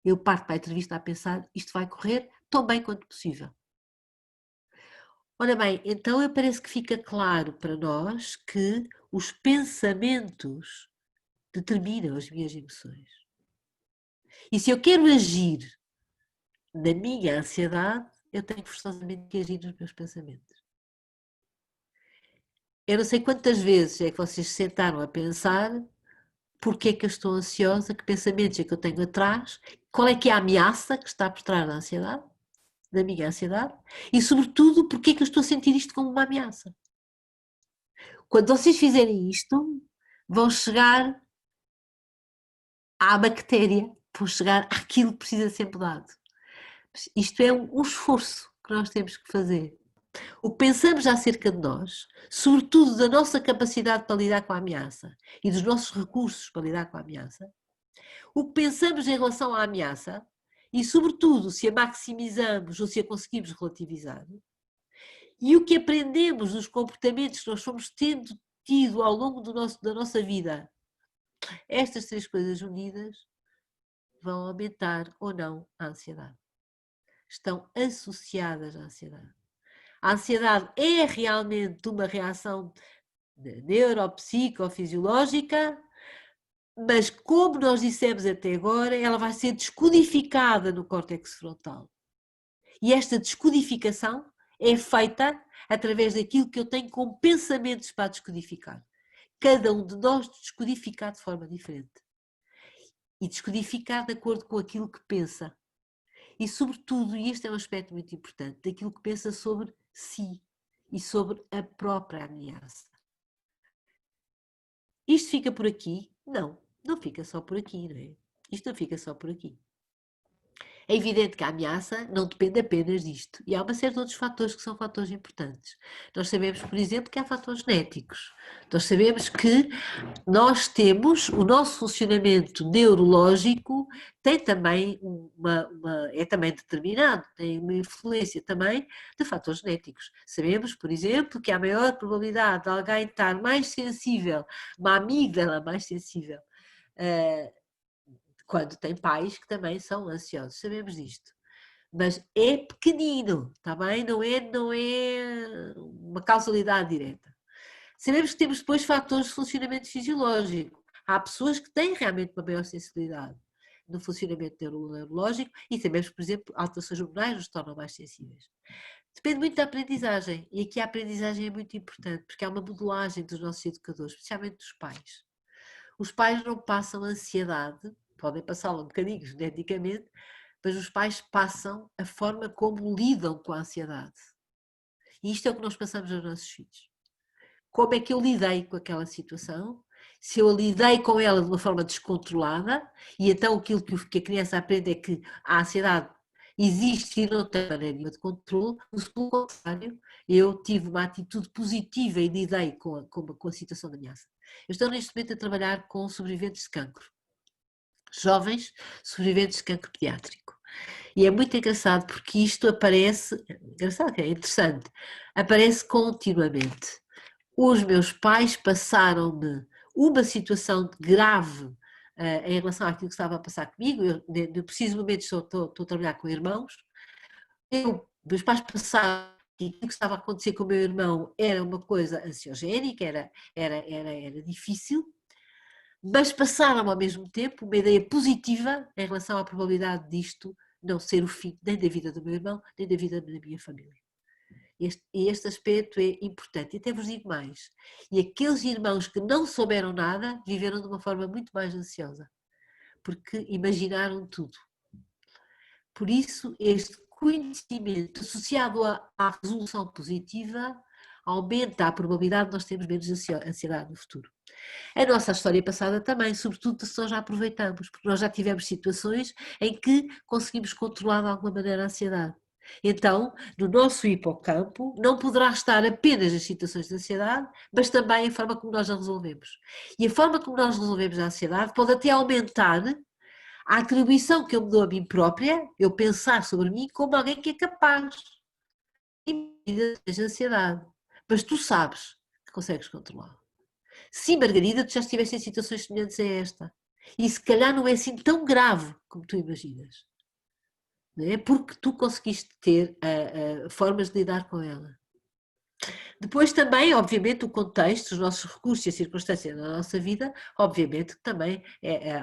C: Eu parto para a entrevista a pensar isto vai correr tão bem quanto possível. Ora bem, então parece que fica claro para nós que os pensamentos determinam as minhas emoções. E se eu quero agir na minha ansiedade, eu tenho forçosamente que agir nos meus pensamentos. Eu não sei quantas vezes é que vocês se sentaram a pensar porque é que eu estou ansiosa, que pensamentos é que eu tenho atrás, qual é que é a ameaça que está por trás da ansiedade, da minha ansiedade, e sobretudo porque é que eu estou a sentir isto como uma ameaça. Quando vocês fizerem isto, vão chegar à bactéria, vão chegar àquilo que precisa ser mudado. Isto é um esforço que nós temos que fazer. O que pensamos acerca de nós, sobretudo da nossa capacidade para lidar com a ameaça e dos nossos recursos para lidar com a ameaça, o que pensamos em relação à ameaça e, sobretudo, se a maximizamos ou se a conseguimos relativizar, e o que aprendemos dos comportamentos que nós fomos tido ao longo da nossa vida, estas três coisas unidas vão aumentar ou não a ansiedade. Estão associadas à ansiedade. A ansiedade é realmente uma reação neuropsicofisiológica, mas como nós dissemos até agora, ela vai ser descodificada no córtex frontal. E esta descodificação é feita através daquilo que eu tenho como pensamentos para descodificar. Cada um de nós descodifica de forma diferente. E descodificar de acordo com aquilo que pensa. E sobretudo, e este é um aspecto muito importante, daquilo que pensa sobre si e sobre a própria ameaça. Isto fica por aqui? Não, não fica só por aqui, não é? Isto não fica só por aqui. É evidente que a ameaça não depende apenas disto. E há uma série de outros fatores que são fatores importantes. Nós sabemos, por exemplo, que há fatores genéticos. Nós sabemos que nós temos, o nosso funcionamento neurológico tem também é também determinado, tem uma influência também de fatores genéticos. Sabemos, por exemplo, que há maior probabilidade de alguém estar mais sensível, uma amígdala mais sensível, quando tem pais que também são ansiosos, sabemos disto. Mas é pequenino, está bem? Não é uma causalidade direta. Sabemos que temos depois fatores de funcionamento fisiológico. Há pessoas que têm realmente uma maior sensibilidade no funcionamento neurológico e sabemos, por exemplo, alterações hormonais nos tornam mais sensíveis. Depende muito da aprendizagem e aqui a aprendizagem é muito importante porque há uma modelagem dos nossos educadores, especialmente dos pais. Os pais não passam ansiedade, podem passá-la um bocadinho geneticamente, mas os pais passam a forma como lidam com a ansiedade. E isto é o que nós passamos aos nossos filhos. Como é que eu lidei com aquela situação? Se eu lidei com ela de uma forma descontrolada, e então aquilo que a criança aprende é que a ansiedade existe e não tem maneira de controle, pelo contrário, eu tive uma atitude positiva e lidei com a situação de ameaça. Eu estou neste momento a trabalhar com sobreviventes de cancro. Jovens sobreviventes de cancro pediátrico. E é muito engraçado porque isto aparece, é interessante, aparece continuamente. Os meus pais passaram-me uma situação grave em relação àquilo que estava a passar comigo. Eu, no preciso momento, estou a trabalhar com irmãos. Meus pais passaram que aquilo que estava a acontecer com o meu irmão era uma coisa ansiogénica, era difícil, mas passaram ao mesmo tempo uma ideia positiva em relação à probabilidade disto não ser o fim nem da vida do meu irmão, nem da vida da minha família. Este aspecto é importante. E até vos digo mais. E aqueles irmãos que não souberam nada viveram de uma forma muito mais ansiosa, porque imaginaram tudo. Por isso, este conhecimento associado à resolução positiva aumenta a probabilidade de nós termos menos ansiedade no futuro. A nossa história passada também, sobretudo se nós já aproveitamos, porque nós já tivemos situações em que conseguimos controlar de alguma maneira a ansiedade. Então, no nosso hipocampo, não poderá estar apenas as situações de ansiedade, mas também a forma como nós a resolvemos. E a forma como nós resolvemos a ansiedade pode até aumentar a atribuição que eu me dou a mim própria, eu pensar sobre mim como alguém que é capaz de ansiedade. Mas tu sabes que consegues controlar. Sim, Margarida, tu já estiveste em situações semelhantes a esta. E se calhar não é assim tão grave como tu imaginas. Não é? Porque tu conseguiste ter formas de lidar com ela. Depois também, obviamente, o contexto, os nossos recursos e as circunstâncias da nossa vida, obviamente, também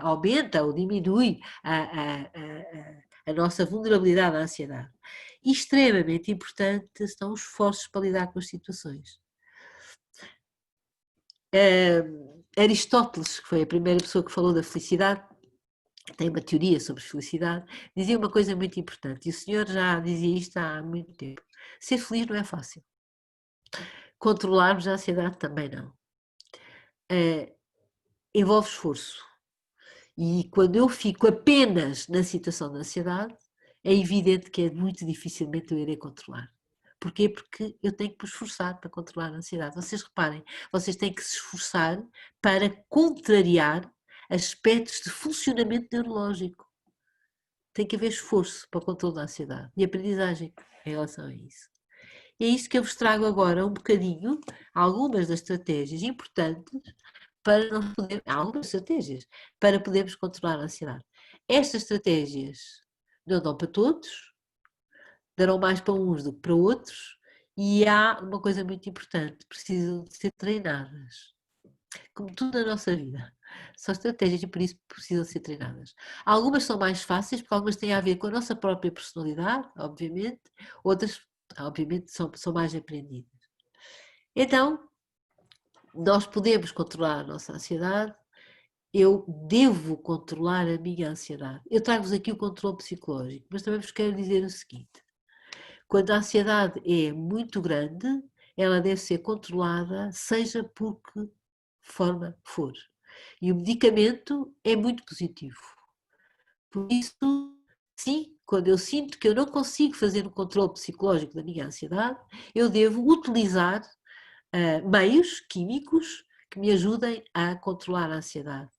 C: aumenta ou diminui a nossa vulnerabilidade à ansiedade. E extremamente importante são os esforços para lidar com as situações. Aristóteles, que foi a primeira pessoa que falou da felicidade, tem uma teoria sobre felicidade, dizia uma coisa muito importante, e o senhor já dizia isto há muito tempo: ser feliz não é fácil. Controlarmos a ansiedade também não. Envolve esforço. E quando eu fico apenas na situação de ansiedade, é evidente que é muito dificilmente eu irei controlar. Porquê? Porque eu tenho que me esforçar para controlar a ansiedade. Vocês reparem, vocês têm que se esforçar para contrariar aspectos de funcionamento neurológico. Tem que haver esforço para o controle da ansiedade e aprendizagem em relação a isso. E é isso que eu vos trago agora um bocadinho, algumas das estratégias importantes para nós podermos, algumas estratégias para podermos controlar a ansiedade. Estas estratégias não dão para todos, darão mais para uns do que para outros, e há uma coisa muito importante: precisam de ser treinadas. Como tudo na nossa vida. São estratégias e por isso precisam ser treinadas. Algumas são mais fáceis, porque algumas têm a ver com a nossa própria personalidade, obviamente, outras, obviamente, são mais aprendidas. Então, nós podemos controlar a nossa ansiedade, eu devo controlar a minha ansiedade. Eu trago-vos aqui o controle psicológico, mas também vos quero dizer o seguinte: quando a ansiedade é muito grande, ela deve ser controlada, seja por que forma for. E o medicamento é muito positivo. Por isso, sim, quando eu sinto que eu não consigo fazer um controle psicológico da minha ansiedade, eu devo utilizar meios químicos que me ajudem a controlar a ansiedade.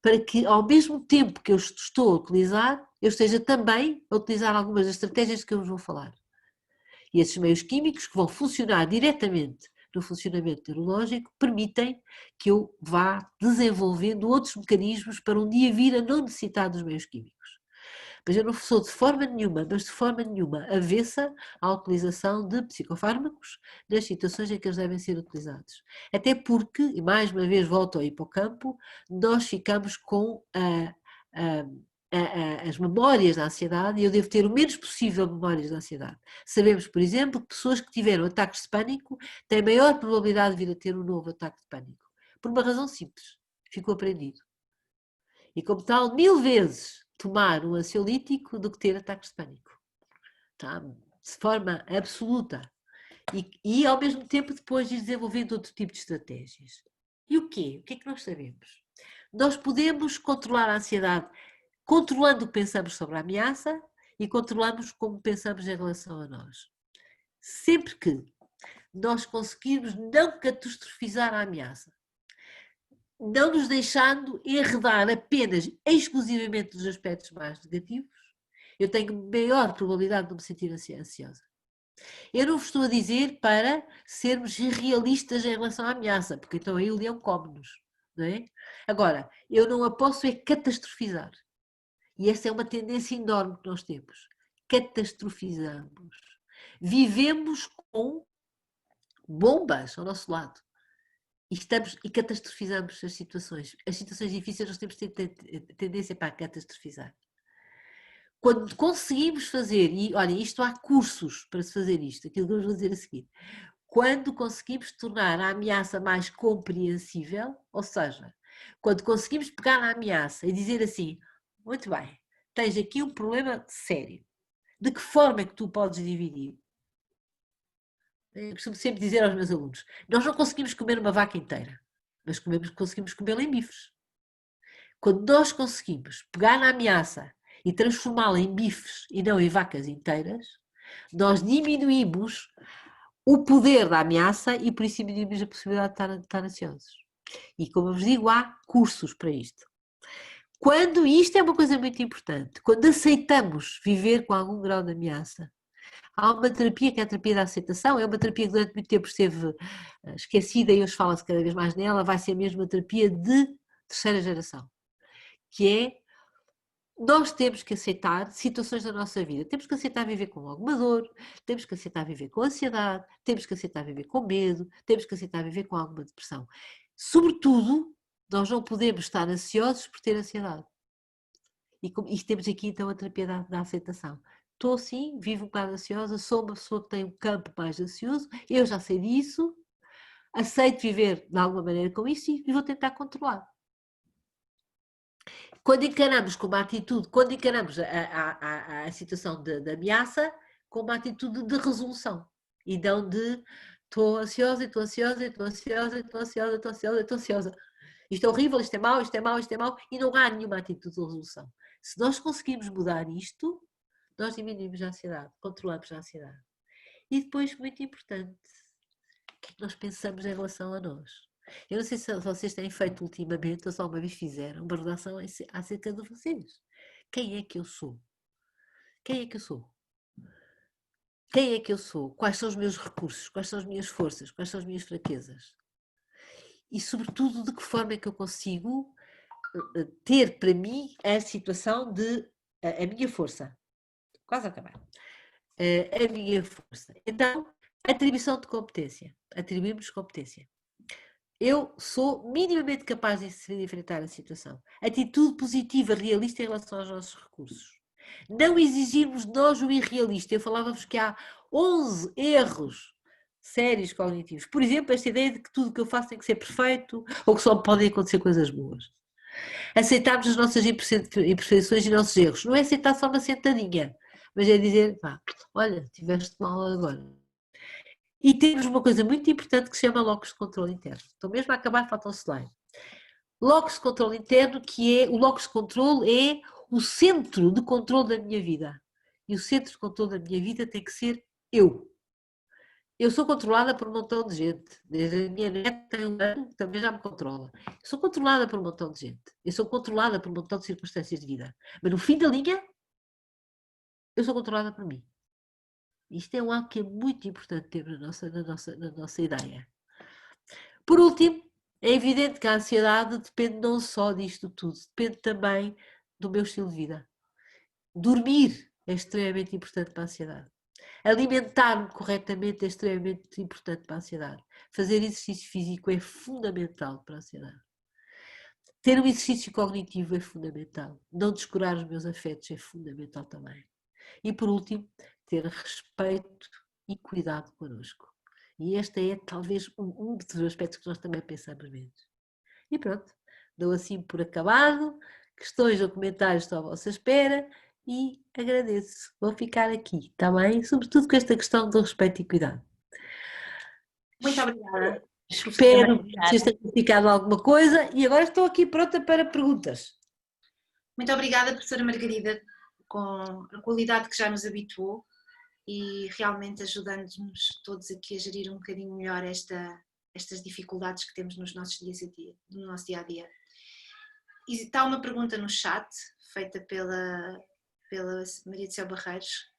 C: Para que, ao mesmo tempo que eu estou a utilizar, eu esteja também a utilizar algumas das estratégias que eu vos vou falar. E esses meios químicos, que vão funcionar diretamente no funcionamento neurológico, permitem que eu vá desenvolvendo outros mecanismos para um dia vir a não necessitar dos meios químicos. Mas eu não sou de forma nenhuma avessa à utilização de psicofármacos nas situações em que eles devem ser utilizados. Até porque, e mais uma vez volto ao hipocampo, nós ficamos com as memórias da ansiedade, e eu devo ter o menos possível memórias da ansiedade. Sabemos, por exemplo, que pessoas que tiveram ataques de pânico têm maior probabilidade de vir a ter um novo ataque de pânico. Por uma razão simples: ficou aprendido. E como tal, 1000 vezes tomar um ansiolítico do que ter ataques de pânico. Tá? De forma absoluta. E ao mesmo tempo depois ir desenvolvendo outro tipo de estratégias. E o quê? O que é que nós sabemos? Nós podemos controlar a ansiedade controlando o que pensamos sobre a ameaça e controlamos como pensamos em relação a nós. Sempre que nós conseguirmos não catastrofizar a ameaça, não nos deixando enredar apenas, exclusivamente nos aspectos mais negativos, eu tenho maior probabilidade de me sentir ansiosa. Eu não vos estou a dizer para sermos realistas em relação à ameaça, porque então aí o leão come-nos, não é? Agora, eu não a posso é catastrofizar. E essa é uma tendência enorme que nós temos. Catastrofizamos. vivemos com bombas ao nosso lado e catastrofizamos as situações. As situações difíceis nós temos tendência para catastrofizar. Quando conseguimos fazer, e olha, isto há cursos para se fazer isto, aquilo que eu vou dizer a seguir. Quando conseguimos tornar a ameaça mais compreensível, ou seja, quando conseguimos pegar na ameaça e dizer assim, muito bem, tens aqui um problema sério, de que forma é que tu podes dividir? Eu costumo sempre dizer aos meus alunos, nós não conseguimos comer uma vaca inteira, mas conseguimos comê-la em bifes. Quando nós conseguimos pegar na ameaça e transformá-la em bifes e não em vacas inteiras, nós diminuímos o poder da ameaça e por isso diminuímos a possibilidade de estar ansiosos. E como eu vos digo, há cursos para isto. Quando isto é uma coisa muito importante, quando aceitamos viver com algum grau de ameaça, há uma terapia que é a terapia da aceitação, é uma terapia que durante muito tempo esteve esquecida e hoje fala-se cada vez mais nela, vai ser mesmo uma terapia de terceira geração, que é nós temos que aceitar situações da nossa vida, temos que aceitar viver com alguma dor, temos que aceitar viver com ansiedade, temos que aceitar viver com medo, temos que aceitar viver com alguma depressão. Sobretudo, nós não podemos estar ansiosos por ter ansiedade. E temos aqui então a terapia da aceitação. Estou assim, vivo um bocado ansiosa, sou uma pessoa que tem um campo mais ansioso, eu já sei disso, aceito viver de alguma maneira com isso e vou tentar controlar. Quando encaramos com uma atitude, quando encaramos a situação de ameaça, com uma atitude de resolução e não de estou ansiosa, estou ansiosa, estou ansiosa, estou ansiosa, estou ansiosa, estou ansiosa. Isto é horrível, isto é mau, isto é mau, isto é mau, e não há nenhuma atitude de resolução. Se nós conseguirmos mudar isto, nós diminuímos a ansiedade, controlamos a ansiedade. E depois, muito importante, o que é que nós pensamos em relação a nós? Eu não sei se vocês têm feito ultimamente, ou só uma vez fizeram, uma redação acerca de vocês. Quem é que eu sou? Quem é que eu sou? Quem é que eu sou? Quais são os meus recursos? Quais são as minhas forças? Quais são as minhas fraquezas? E, sobretudo, de que forma é que eu consigo ter para mim a situação de a minha força? Quase a acabar. A minha força. Então, atribuição de competência. Atribuímos competência. Eu sou minimamente capaz de enfrentar a situação. Atitude positiva, realista em relação aos nossos recursos. Não exigirmos de nós o irrealista. Eu falava-vos que há 11 erros sérios cognitivos. Por exemplo, esta ideia de que tudo o que eu faço tem que ser perfeito ou que só podem acontecer coisas boas. Aceitarmos as nossas imperfeições e nossos erros. Não é aceitar só uma sentadinha, mas é dizer, pá, olha, tiveste mal agora. E temos uma coisa muito importante que se chama locus de controle interno. Estou mesmo a acabar, falta um slide. Locus de controle interno, que é, o locus de controle é o centro de controle da minha vida. E o centro de controle da minha vida tem que ser eu. Eu sou controlada por um montão de gente. Desde a minha neta tem um ano, também já me controla. Eu sou controlada por um montão de gente. Eu sou controlada por um montão de circunstâncias de vida. Mas no fim da linha, eu sou controlada por mim. Isto é algo que é muito importante ter na nossa ideia. Por último, é evidente que a ansiedade depende não só disto tudo, depende também do meu estilo de vida. Dormir é extremamente importante para a ansiedade. Alimentar-me corretamente é extremamente importante para a ansiedade. Fazer exercício físico é fundamental para a ansiedade. Ter um exercício cognitivo é fundamental. Não descurar os meus afetos é fundamental também. E por último, ter respeito e cuidado connosco. E este é talvez um dos aspectos que nós também pensamos menos. E pronto, dou assim por acabado. Questões ou comentários estou à vossa espera e agradeço. Vou ficar aqui, está bem? Sobretudo com esta questão do respeito e cuidado.
A: Muito obrigada.
C: Espero que vocês tenham ficado alguma coisa e agora estou aqui pronta para perguntas.
A: Muito obrigada, professora Margarida, com a qualidade que já nos habituou e realmente ajudando-nos todos aqui a gerir um bocadinho melhor estas dificuldades que temos nos nossos no nosso dia a dia. E está uma pergunta no chat, feita pela Maria do Céu Barreiros,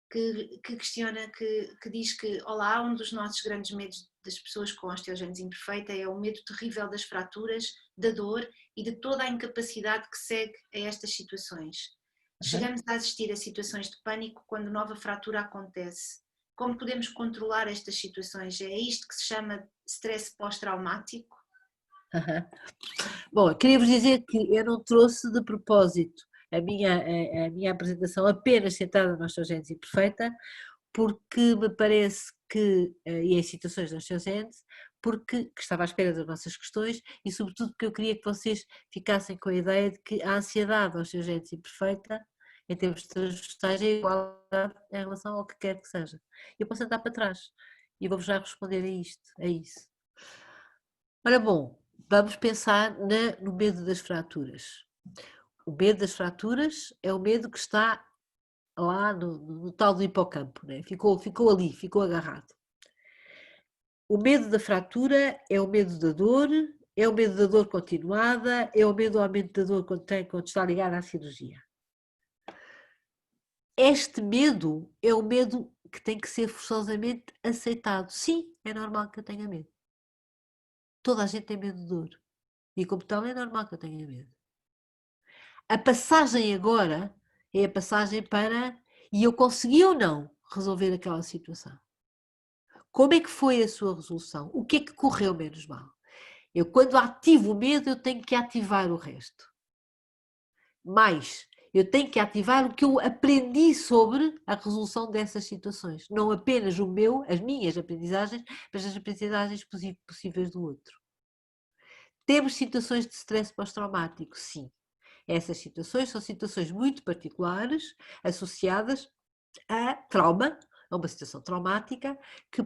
A: que questiona, que diz que, olá, um dos nossos grandes medos das pessoas com osteogénese imperfeita é o medo terrível das fraturas, da dor e de toda a incapacidade que segue a estas situações. Chegamos a assistir a situações de pânico quando nova fratura acontece. como podemos controlar estas situações? É isto que se chama stress pós-traumático?
C: Bom, queria vos dizer que eu não trouxe de propósito a minha apresentação apenas centrada na osteogênese imperfeita, porque me parece que, e em situações de osteogênese, porque que estava à espera das vossas questões e sobretudo porque eu queria que vocês ficassem com a ideia de que a ansiedade da osteogênese imperfeita, em termos transversais, é igual em relação ao que quer que seja. Eu posso andar para trás e vou-vos já responder a isso. Ora bom, vamos pensar no medo das fraturas. O medo das fraturas é o medo que está lá no tal do hipocampo, né? Ficou ali, ficou agarrado. O medo da fratura é o medo da dor, é o medo da dor continuada, é o medo do aumento da dor quando está ligado à cirurgia. Este medo é o medo que tem que ser forçosamente aceitado. Sim, é normal que eu tenha medo. Toda a gente tem medo de dor. E como tal é normal que eu tenha medo. A passagem agora é a passagem para, e eu consegui ou não resolver aquela situação? Como é que foi a sua resolução? O que é que correu menos mal? Eu, quando ativo o medo, eu tenho que ativar o resto. Mas eu tenho que ativar o que eu aprendi sobre a resolução dessas situações. Não apenas as minhas aprendizagens, mas as aprendizagens possíveis do outro. Temos situações de stress pós-traumático, sim. Essas situações são situações muito particulares, associadas a trauma, a uma situação traumática que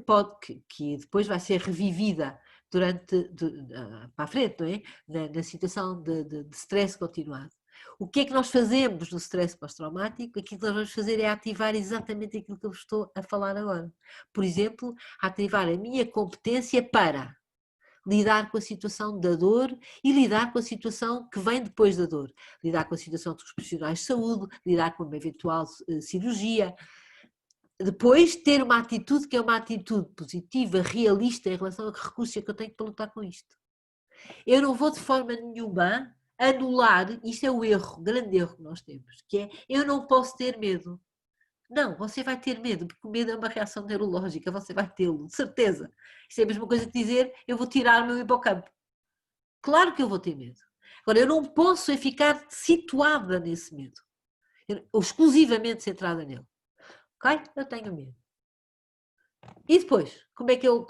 C: depois vai ser revivida para a frente, não é? Na situação de stress continuado. O que é que nós fazemos no stress pós-traumático? Aquilo que nós vamos fazer é ativar exatamente aquilo que eu estou a falar agora. Por exemplo, ativar a minha competência para lidar com a situação da dor e lidar com a situação que vem depois da dor. Lidar com a situação dos profissionais de saúde, lidar com uma eventual cirurgia. Depois, ter uma atitude que é uma atitude positiva, realista em relação a que recursos é que eu tenho para lutar com isto. Eu não vou de forma nenhuma anular, isto é o erro, o grande erro que nós temos, que é eu não posso ter medo. Não, você vai ter medo, porque o medo é uma reação neurológica, você vai tê-lo, de certeza. Isso é a mesma coisa que dizer, eu vou tirar o meu hipocampo. Claro que eu vou ter medo. Agora, eu não posso é ficar situada nesse medo, ou exclusivamente centrada nele. Ok? Eu tenho medo. E depois, como é que eu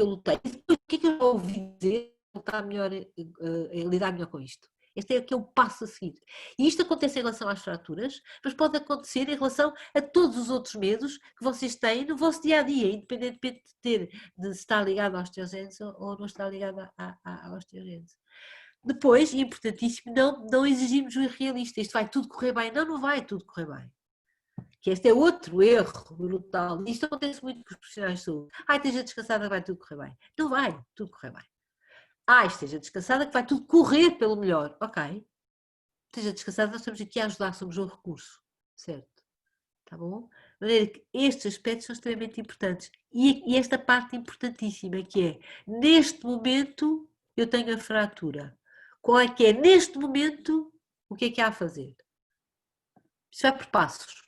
C: lutei? E depois, o que é que eu ouvi dizer para lidar melhor com isto? Este é o passo a seguir. E isto acontece em relação às fraturas, mas pode acontecer em relação a todos os outros medos que vocês têm no vosso dia-a-dia, independentemente de estar ligado à osteogênese ou não estar ligado à osteogênese. Depois, e importantíssimo, não exigimos o irrealista. Isto vai tudo correr bem. Não vai tudo correr bem. Que este é outro erro brutal. Isto acontece muito com os profissionais de saúde. Esteja descansada, vai tudo correr bem. Não vai tudo correr bem. Esteja descansada que vai tudo correr pelo melhor. Ok. Esteja descansada, nós estamos aqui a ajudar, somos um recurso. Certo? Tá bom? De maneira que estes aspectos são extremamente importantes. E esta parte importantíssima que é, neste momento, eu tenho a fratura. Qual é que é, neste momento, o que é que há a fazer? Isto vai por passos.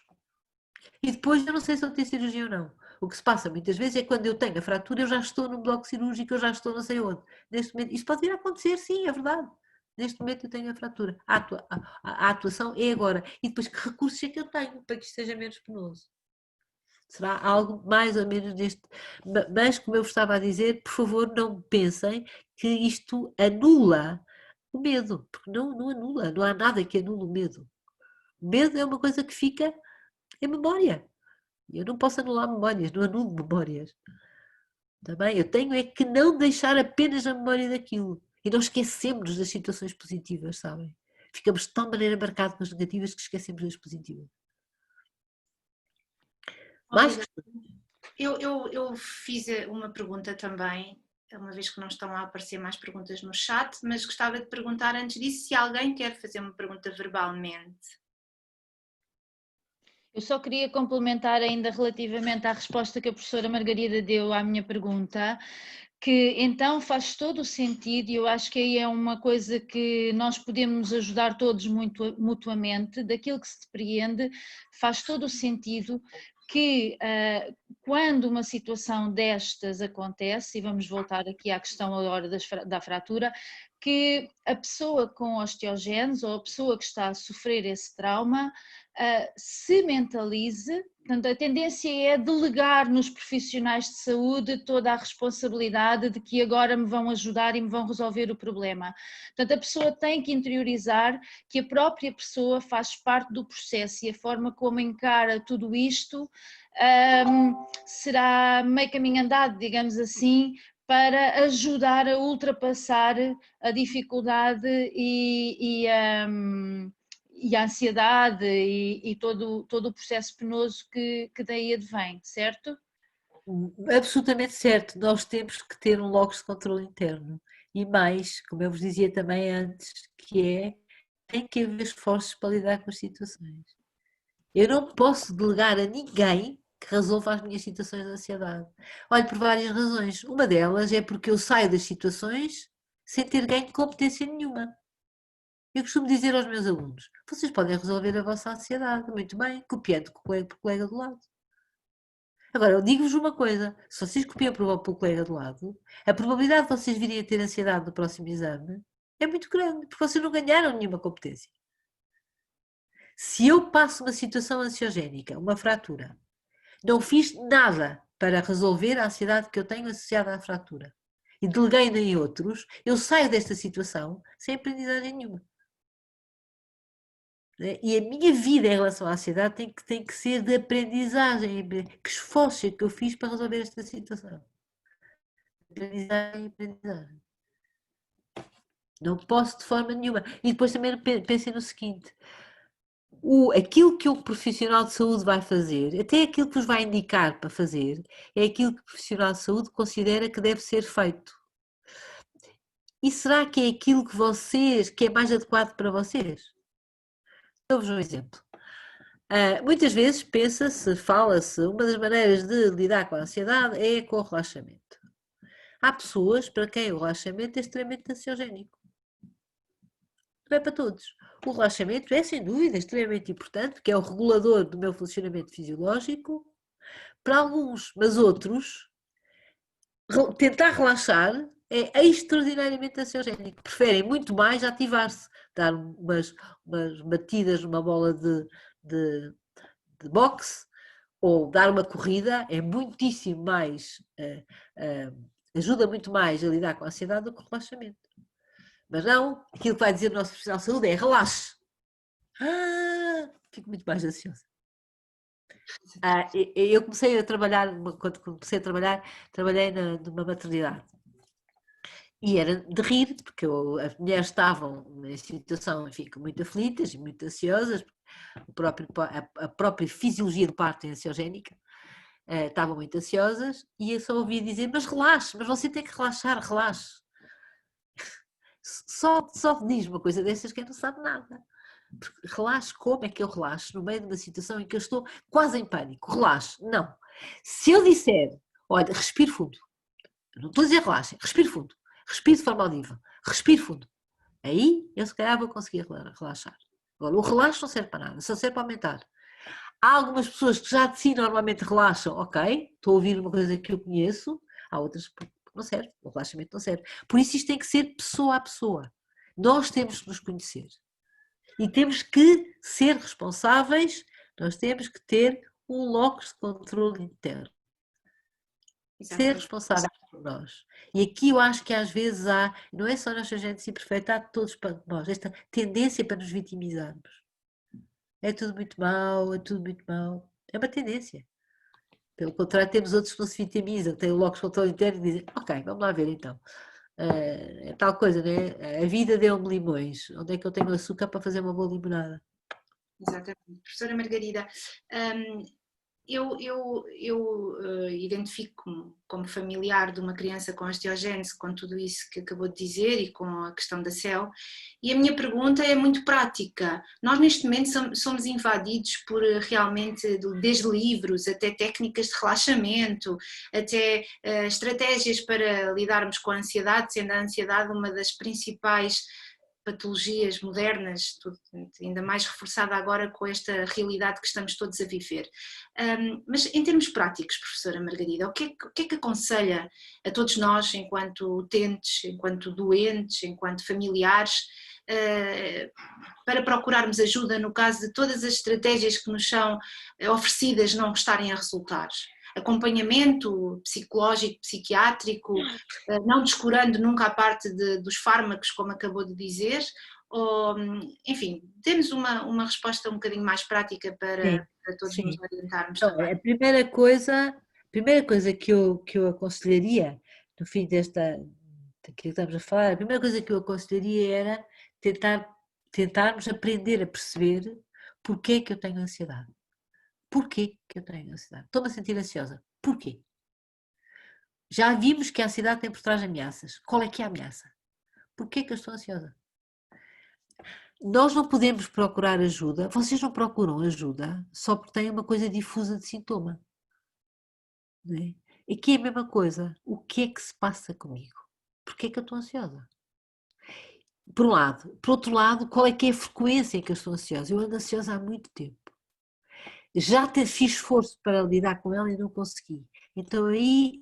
C: E depois eu não sei se eu tenho cirurgia ou não. O que se passa muitas vezes é que quando eu tenho a fratura, eu já estou num bloco cirúrgico, eu já estou não sei onde. Neste momento, isto pode vir a acontecer, sim, é verdade. Neste momento eu tenho a fratura. A atuação é agora. E depois que recursos é que eu tenho para que isto seja menos penoso? Será algo mais ou menos deste. Mas, como eu vos estava a dizer, por favor, não pensem que isto anula o medo. Porque não anula, não há nada que anule o medo. O medo é uma coisa que fica em memória. Eu não posso anular memórias, não anulo memórias. Também eu tenho é que não deixar apenas a memória daquilo. E não esquecemos das situações positivas, sabem? Ficamos de tal maneira marcados com as negativas que esquecemos das positivas. Mais
A: eu fiz uma pergunta também, uma vez que não estão a aparecer mais perguntas no chat, mas gostava de perguntar antes disso se alguém quer fazer uma pergunta verbalmente.
G: Eu só queria complementar ainda relativamente à resposta que a professora Margarida deu à minha pergunta, que então faz todo o sentido, e eu acho que aí é uma coisa que nós podemos ajudar todos muito mutuamente, daquilo que se depreende, faz todo o sentido que quando uma situação destas acontece, e vamos voltar aqui à questão agora da fratura, que a pessoa com osteogénese ou a pessoa que está a sofrer esse trauma se mentalize. Portanto, a tendência é delegar nos profissionais de saúde toda a responsabilidade de que agora me vão ajudar e me vão resolver o problema. Portanto, a pessoa tem que interiorizar que a própria pessoa faz parte do processo e a forma como encara tudo isto será meio caminho andado, digamos assim, para ajudar a ultrapassar a dificuldade e a ansiedade e todo o processo penoso que daí advém, certo?
C: Absolutamente certo, nós temos que ter um locus de controle interno e mais, como eu vos dizia também antes, tem que haver esforços para lidar com as situações. Eu não posso delegar a ninguém que resolva as minhas situações de ansiedade. Olha, por várias razões. Uma delas é porque eu saio das situações sem ter ganho de competência nenhuma. Eu costumo dizer aos meus alunos, vocês podem resolver a vossa ansiedade, muito bem, copiando com o colega do lado. Agora, eu digo-vos uma coisa, se vocês copiam para o colega do lado, a probabilidade de vocês virem a ter ansiedade no próximo exame é muito grande, porque vocês não ganharam nenhuma competência. Se eu passo uma situação ansiogénica, uma fratura, não fiz nada para resolver a ansiedade que eu tenho associada à fratura e deleguei em outros, eu saio desta situação sem aprendizagem nenhuma. E a minha vida em relação à ansiedade tem que ser de aprendizagem. Que esforço é que eu fiz para resolver esta situação? Aprendizagem. Não posso de forma nenhuma. E depois também pensem no seguinte, aquilo que o profissional de saúde vai fazer, até aquilo que vos vai indicar para fazer, é aquilo que o profissional de saúde considera que deve ser feito. E será que é aquilo que é mais adequado para vocês? Dou-vos um exemplo. Muitas vezes fala-se, uma das maneiras de lidar com a ansiedade é com o relaxamento. Há pessoas para quem o relaxamento é extremamente ansiogénico. Não é para todos. O relaxamento é, sem dúvida, extremamente importante, porque é o regulador do meu funcionamento fisiológico, para alguns, mas outros, tentar relaxar é extraordinariamente ansiogénico. Preferem muito mais ativar-se, dar umas batidas numa bola de boxe ou dar uma corrida é muitíssimo mais, ajuda muito mais a lidar com a ansiedade do que o relaxamento. Mas não, aquilo que vai dizer o nosso profissional de saúde é relaxe. Fico muito mais ansiosa. Eu comecei a trabalhar, quando comecei a trabalhar, trabalhei numa maternidade. E era de rir, porque as mulheres estavam em situação, enfim, muito aflitas e muito ansiosas, a própria fisiologia do parto é ansiogénica, estavam muito ansiosas, e eu só ouvia dizer, mas relaxe, mas você tem que relaxar, relaxe. Só diz uma coisa dessas que não sabe nada. Porque relaxe, como é que eu relaxo no meio de uma situação em que eu estou quase em pânico? Relaxe, não. Se eu disser, olha, respire fundo, eu não estou a dizer relaxe, respire fundo, respire de forma audível, respire fundo, aí eu se calhar vou conseguir relaxar. Agora, o relaxo não serve para nada, só serve para aumentar. Há algumas pessoas que já de si normalmente relaxam, ok, estou a ouvir uma coisa que eu conheço, há outras que não serve, o relaxamento não serve. Por isso isto tem que ser pessoa a pessoa. Nós temos que nos conhecer. E temos que ser responsáveis, nós temos que ter um locus de controle interno. Ser responsáveis por nós. E aqui eu acho que às vezes não é só nossa gente imperfeita, há todos para nós, esta tendência para nos vitimizarmos. É tudo muito mau, é tudo muito mau. É uma tendência. Pelo contrário, temos outros que não se vitimizam, têm o locus de controle interno e dizem, ok, vamos lá ver então. É tal coisa, né? A vida deu-me limões. Onde é que eu tenho açúcar para fazer uma boa limonada?
A: Exatamente. Professora Margarida, eu identifico-me como familiar de uma criança com osteogénese, com tudo isso que acabou de dizer e com a questão da CEL, e a minha pergunta é muito prática. Nós neste momento somos invadidos por realmente, desde livros até técnicas de relaxamento, até estratégias para lidarmos com a ansiedade, sendo a ansiedade uma das principais patologias modernas, ainda mais reforçada agora com esta realidade que estamos todos a viver. Mas em termos práticos, professora Margarida, o que é que aconselha a todos nós, enquanto utentes, enquanto doentes, enquanto familiares, para procurarmos ajuda no caso de todas as estratégias que nos são oferecidas não estarem a resultar? Acompanhamento psicológico, psiquiátrico, não descurando nunca a parte dos fármacos, como acabou de dizer, ou, enfim, temos uma resposta um bocadinho mais prática para todos nos orientarmos
C: Então,
A: também.
C: a primeira coisa que eu aconselharia, no fim daquilo que estamos a falar, a primeira coisa que eu aconselharia era tentarmos aprender a perceber porque é que eu tenho ansiedade. Porquê que eu tenho ansiedade? Estou-me a sentir ansiosa. Porquê? Já vimos que a ansiedade tem por trás ameaças. Qual é que é a ameaça? Porquê que eu estou ansiosa? Nós não podemos procurar ajuda, vocês não procuram ajuda só porque têm uma coisa difusa de sintoma. Não é? Aqui é a mesma coisa. O que é que se passa comigo? Porquê é que eu estou ansiosa? Por um lado. Por outro lado, qual é que é a frequência em que eu estou ansiosa? Eu ando ansiosa há muito tempo. Já fiz esforço para lidar com ela e não consegui. Então aí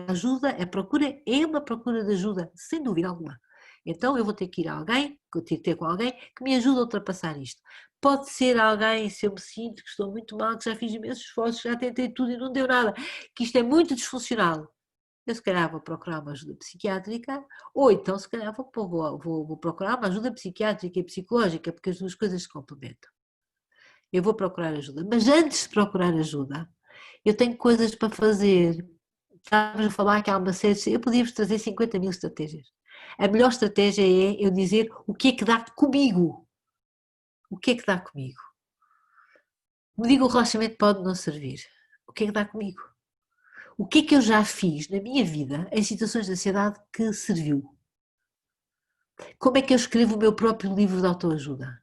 C: a ajuda, a procura é uma procura de ajuda, sem dúvida alguma. Então eu vou ter que ir a alguém, vou ter que ter com alguém que me ajude a ultrapassar isto. Pode ser alguém, se eu me sinto que estou muito mal, que já fiz imensos esforços, já tentei tudo e não deu nada, que isto é muito disfuncional. Eu se calhar vou procurar uma ajuda psiquiátrica, ou então se calhar vou procurar uma ajuda psiquiátrica e psicológica, porque as duas coisas se complementam. Eu vou procurar ajuda. Mas antes de procurar ajuda, eu tenho coisas para fazer. Estávamos a falar que há uma série de... Eu podia-vos trazer 50 mil estratégias. A melhor estratégia é eu dizer o que é que dá comigo. O que é que dá comigo? Como digo, o relaxamento pode não servir. O que é que dá comigo? O que é que eu já fiz na minha vida em situações de ansiedade que serviu? Como é que eu escrevo o meu próprio livro de autoajuda?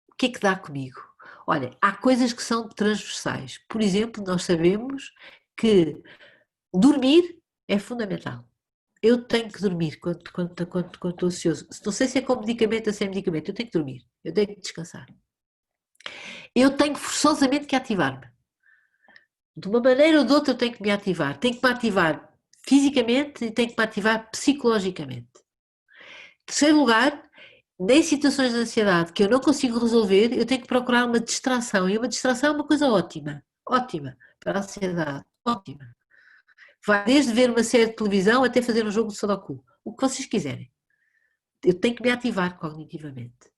C: O que é que dá comigo? Olha, há coisas que são transversais. Por exemplo, nós sabemos que dormir é fundamental. Eu tenho que dormir quando estou ansioso. Não sei se é com medicamento ou sem medicamento, eu tenho que dormir, eu tenho que descansar. Eu tenho forçosamente que ativar-me. De uma maneira ou de outra eu tenho que me ativar. Tenho que me ativar fisicamente e tenho que me ativar psicologicamente. Em terceiro lugar, em situações de ansiedade que eu não consigo resolver, eu tenho que procurar uma distração. E uma distração é uma coisa ótima. Ótima para a ansiedade. Ótima. Vai desde ver uma série de televisão até fazer um jogo de Sudoku. O que vocês quiserem. Eu tenho que me ativar cognitivamente.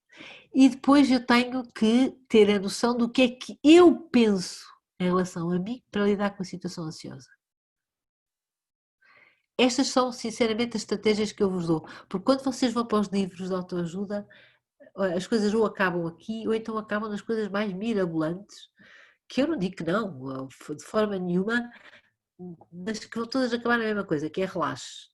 C: E depois eu tenho que ter a noção do que é que eu penso em relação a mim para lidar com a situação ansiosa. Estas são, sinceramente, as estratégias que eu vos dou. Porque quando vocês vão para os livros de autoajuda, as coisas ou acabam aqui ou então acabam nas coisas mais mirabolantes, que eu não digo que não, de forma nenhuma, mas que vão todas acabar na mesma coisa, que é relaxe.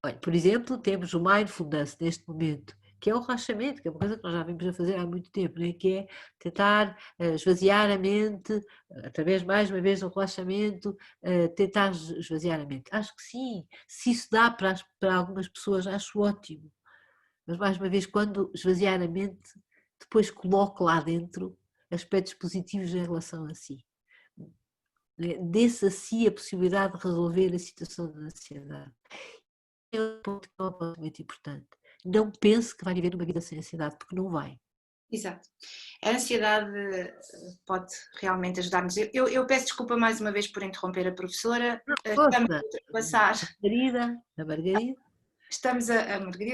C: Olha, por exemplo, temos o mindfulness neste momento, que é o relaxamento, que é uma coisa que nós já vimos a fazer há muito tempo, né? Que é tentar esvaziar a mente, através mais uma vez do relaxamento, tentar esvaziar a mente. Acho que sim, se isso dá para algumas pessoas, acho ótimo. Mas mais uma vez, quando esvaziar a mente, depois coloque lá dentro aspectos positivos em relação a si. Dê-se a si a possibilidade de resolver a situação de ansiedade. É um ponto que é muito importante. Não pense que vai viver uma vida sem ansiedade, porque não vai.
A: Exato. A ansiedade pode realmente ajudar-nos. Eu peço desculpa mais uma vez por interromper a professora. Estamos a ultrapassar.
C: A Margarida.
A: Margarida,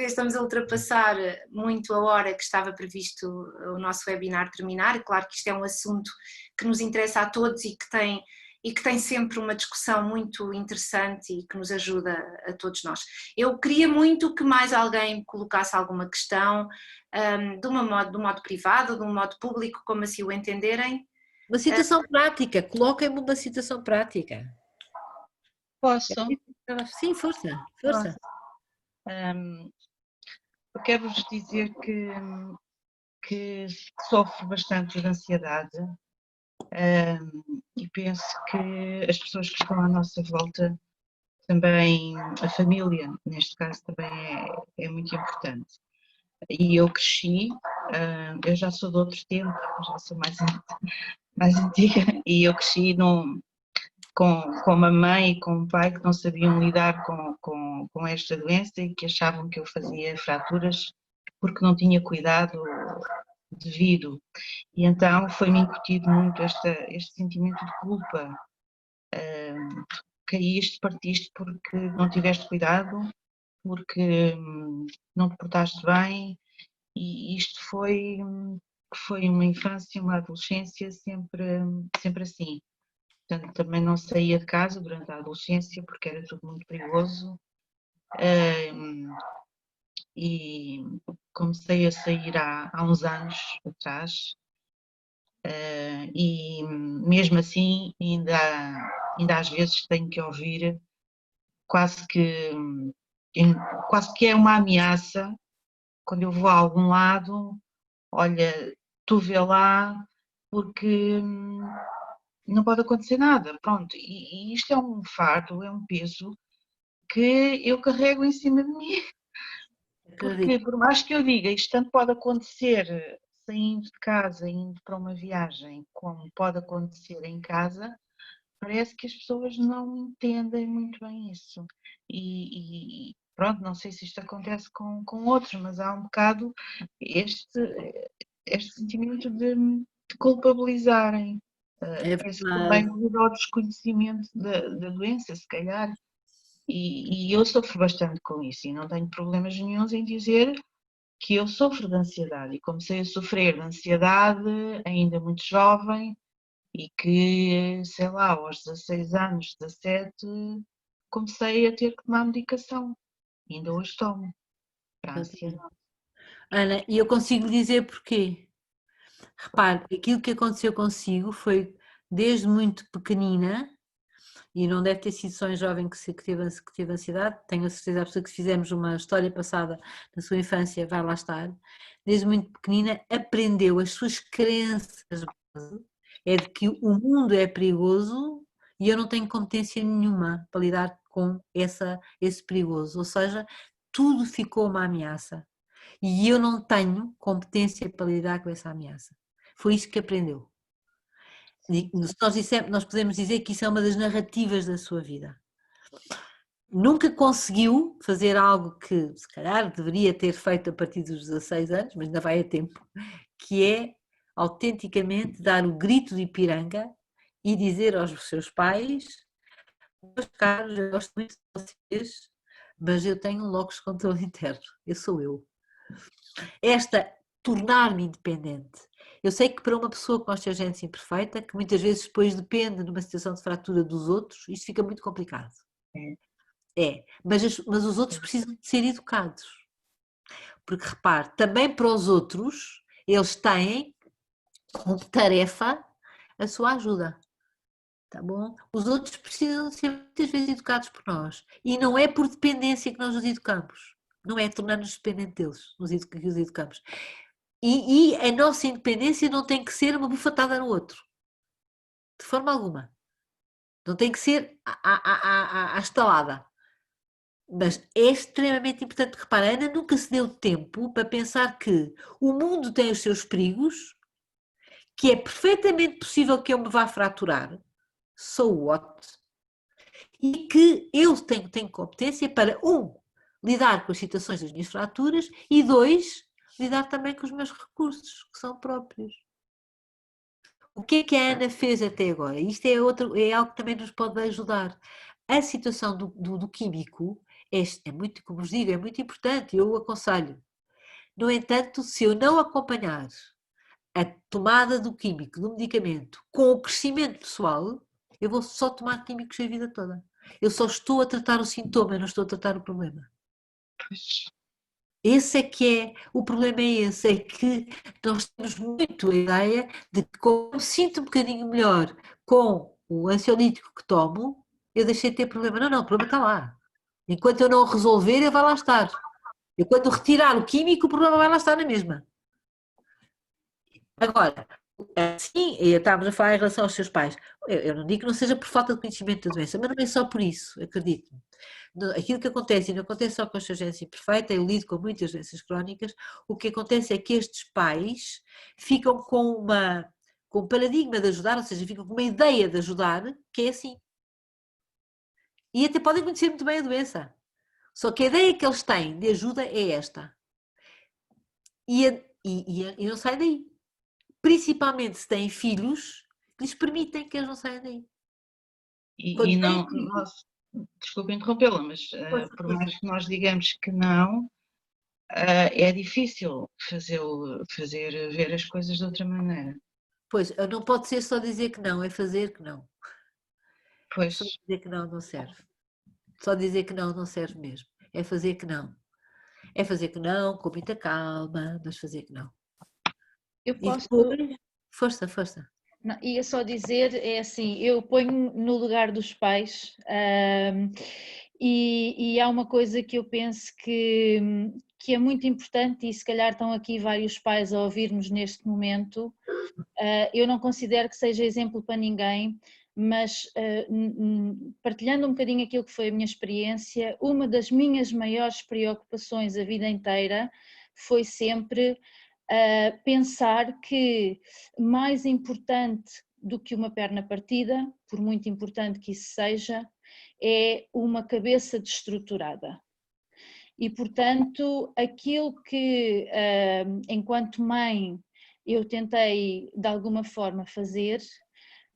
A: estamos a ultrapassar muito a hora que estava previsto o nosso webinar terminar. Claro que isto é um assunto que nos interessa a todos e que tem sempre uma discussão muito interessante e que nos ajuda a todos nós. Eu queria muito que mais alguém colocasse alguma questão, de um modo privado, de um modo público, como assim o entenderem.
C: Uma situação prática, coloquem-me uma situação prática.
D: Posso?
C: Sim, força.
D: Eu quero-vos dizer que sofro bastante de ansiedade. E penso que as pessoas que estão à nossa volta também a família, neste caso, também é muito importante. E eu cresci, eu já sou de outro tempo, já sou mais antiga, e eu cresci com uma mãe e com um pai que não sabiam lidar com esta doença e que achavam que eu fazia fraturas porque não tinha cuidado devido. E então foi-me incutido muito este sentimento de culpa. Caíste, partiste porque não tiveste cuidado, porque não te portaste bem, e isto foi uma infância, uma adolescência sempre assim. Portanto, também não saía de casa durante a adolescência porque era tudo muito perigoso, e comecei a sair há uns anos atrás, e mesmo assim ainda às vezes tenho que ouvir quase que, quase que é uma ameaça quando eu vou a algum lado: olha, tu vê lá porque não pode acontecer nada, pronto. E isto é um fardo, é um peso que eu carrego em cima de mim, porque por mais que eu diga isto tanto pode acontecer saindo de casa, indo para uma viagem, como pode acontecer em casa, parece que as pessoas não entendem muito bem isso. E pronto, não sei se isto acontece com outros, mas há um bocado este sentimento de culpabilizarem. Parece que também devido ao desconhecimento da doença, se calhar. E eu sofro bastante com isso e não tenho problemas nenhuns em dizer que eu sofro de ansiedade e comecei a sofrer de ansiedade ainda muito jovem e que, sei lá, aos 16 anos, 17, comecei a ter que tomar medicação. E ainda hoje tomo para a ansiedade.
C: Ana, e eu consigo lhe dizer porquê. Repare, aquilo que aconteceu consigo foi desde muito pequenina, e não deve ter sido só em jovem que teve ansiedade, tenho a certeza absoluta que se fizermos uma história passada na sua infância, vai lá estar. Desde muito pequenina aprendeu as suas crenças, é de que o mundo é perigoso e eu não tenho competência nenhuma para lidar com esse perigoso, ou seja, tudo ficou uma ameaça e eu não tenho competência para lidar com essa ameaça. Foi isso que aprendeu. Nós podemos dizer que isso é uma das narrativas da sua vida. Nunca conseguiu fazer algo que se calhar deveria ter feito a partir dos 16 anos, mas ainda vai a tempo, que é autenticamente dar o grito de Ipiranga e dizer aos seus pais: meus caros, eu gosto muito de vocês, mas eu tenho um locus de controle interno, eu sou eu. Tornar-me independente. Eu sei que para uma pessoa com osteogénese imperfeita, que muitas vezes depois depende de uma situação de fratura dos outros, isto fica muito complicado. Mas os outros precisam de ser educados. Porque repare, também para os outros, eles têm como tarefa a sua ajuda. Tá bom? Os outros precisam de ser muitas vezes educados por nós. E não é por dependência que nós os educamos. Não é tornar-nos dependentes deles, que os educamos. E a nossa independência não tem que ser uma bufatada no outro. De forma alguma. Não tem que ser à estalada. Mas é extremamente importante. Repara, a Ana nunca se deu tempo para pensar que o mundo tem os seus perigos, que é perfeitamente possível que eu me vá fraturar, so what? E que eu tenho competência para, lidar com as situações das minhas fraturas e, 2, lidar também com os meus recursos, que são próprios. O que é que a Ana fez até agora? Isto é algo que também nos pode ajudar. A situação do químico é muito, como vos digo, é muito importante, eu o aconselho. No entanto, se eu não acompanhar a tomada do químico, do medicamento, com o crescimento pessoal, eu vou só tomar químicos a vida toda. Eu só estou a tratar o sintoma, eu não estou a tratar o problema. Esse é que é, o problema é esse, é que nós temos muito a ideia de que como me sinto um bocadinho melhor com o ansiolítico que tomo, eu deixei de ter problema. Não, o problema está lá. Enquanto eu não resolver, ele vai lá estar. Eu quando retirar o químico, o problema vai lá estar na mesma. Agora, sim, estávamos a falar em relação aos seus pais. Eu não digo que não seja por falta de conhecimento da doença, mas não é só por isso, acredito-me. aquilo que acontece, e não acontece só com a urgência imperfeita, eu lido com muitas doenças crónicas, o que acontece é que estes pais ficam com um paradigma de ajudar, ou seja, ficam com uma ideia de ajudar, que é assim. E até podem conhecer muito bem a doença. Só que a ideia que eles têm de ajuda é esta. E não saem daí. Principalmente se têm filhos que lhes permitem que eles não saiam daí.
D: E não, desculpe interrompê-la, mas por mais que nós digamos que não, é difícil fazer ver as coisas de outra maneira.
C: Pois, não pode ser só dizer que não, é fazer que não.
D: Pois.
C: Só dizer que não serve. Só dizer que não serve mesmo. É fazer que não. É fazer que não, com muita calma, mas fazer que não.
G: Eu posso...
C: E depois, força.
G: Não, ia só dizer, é assim, eu ponho no lugar dos pais, e há uma coisa que eu penso que é muito importante, e se calhar estão aqui vários pais a ouvir-nos neste momento. Eu não considero que seja exemplo para ninguém, mas partilhando um bocadinho aquilo que foi a minha experiência, uma das minhas maiores preocupações a vida inteira foi sempre pensar que mais importante do que uma perna partida, por muito importante que isso seja, é uma cabeça desestruturada. E, portanto, aquilo que, enquanto mãe, eu tentei de alguma forma fazer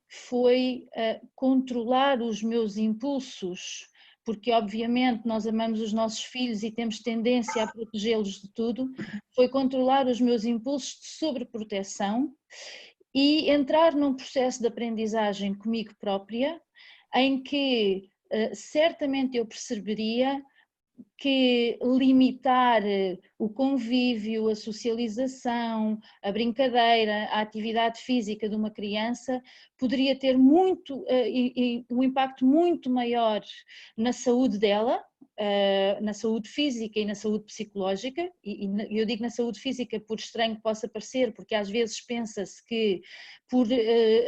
G: foi controlar os meus impulsos, porque obviamente nós amamos os nossos filhos e temos tendência a protegê-los de tudo, foi controlar os meus impulsos de sobreproteção e entrar num processo de aprendizagem comigo própria, em que certamente eu perceberia que limitar o convívio, a socialização, a brincadeira, a atividade física de uma criança poderia ter um impacto muito maior na saúde dela, na saúde física e na saúde psicológica, e eu digo na saúde física por estranho que possa parecer, porque às vezes pensa-se que por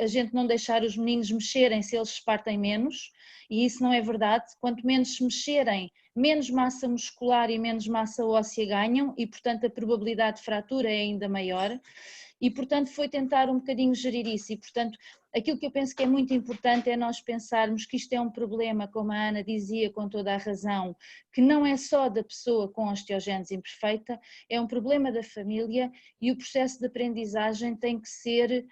G: a gente não deixar os meninos mexerem-se, eles se partem menos, e isso não é verdade. Quanto menos se mexerem, menos massa muscular e menos massa óssea ganham e, portanto, a probabilidade de fratura é ainda maior. E, portanto, foi tentar um bocadinho gerir isso. E, portanto, aquilo que eu penso que é muito importante é nós pensarmos que isto é um problema, como a Ana dizia com toda a razão, que não é só da pessoa com osteogénese imperfeita, é um problema da família, e o processo de aprendizagem tem que ser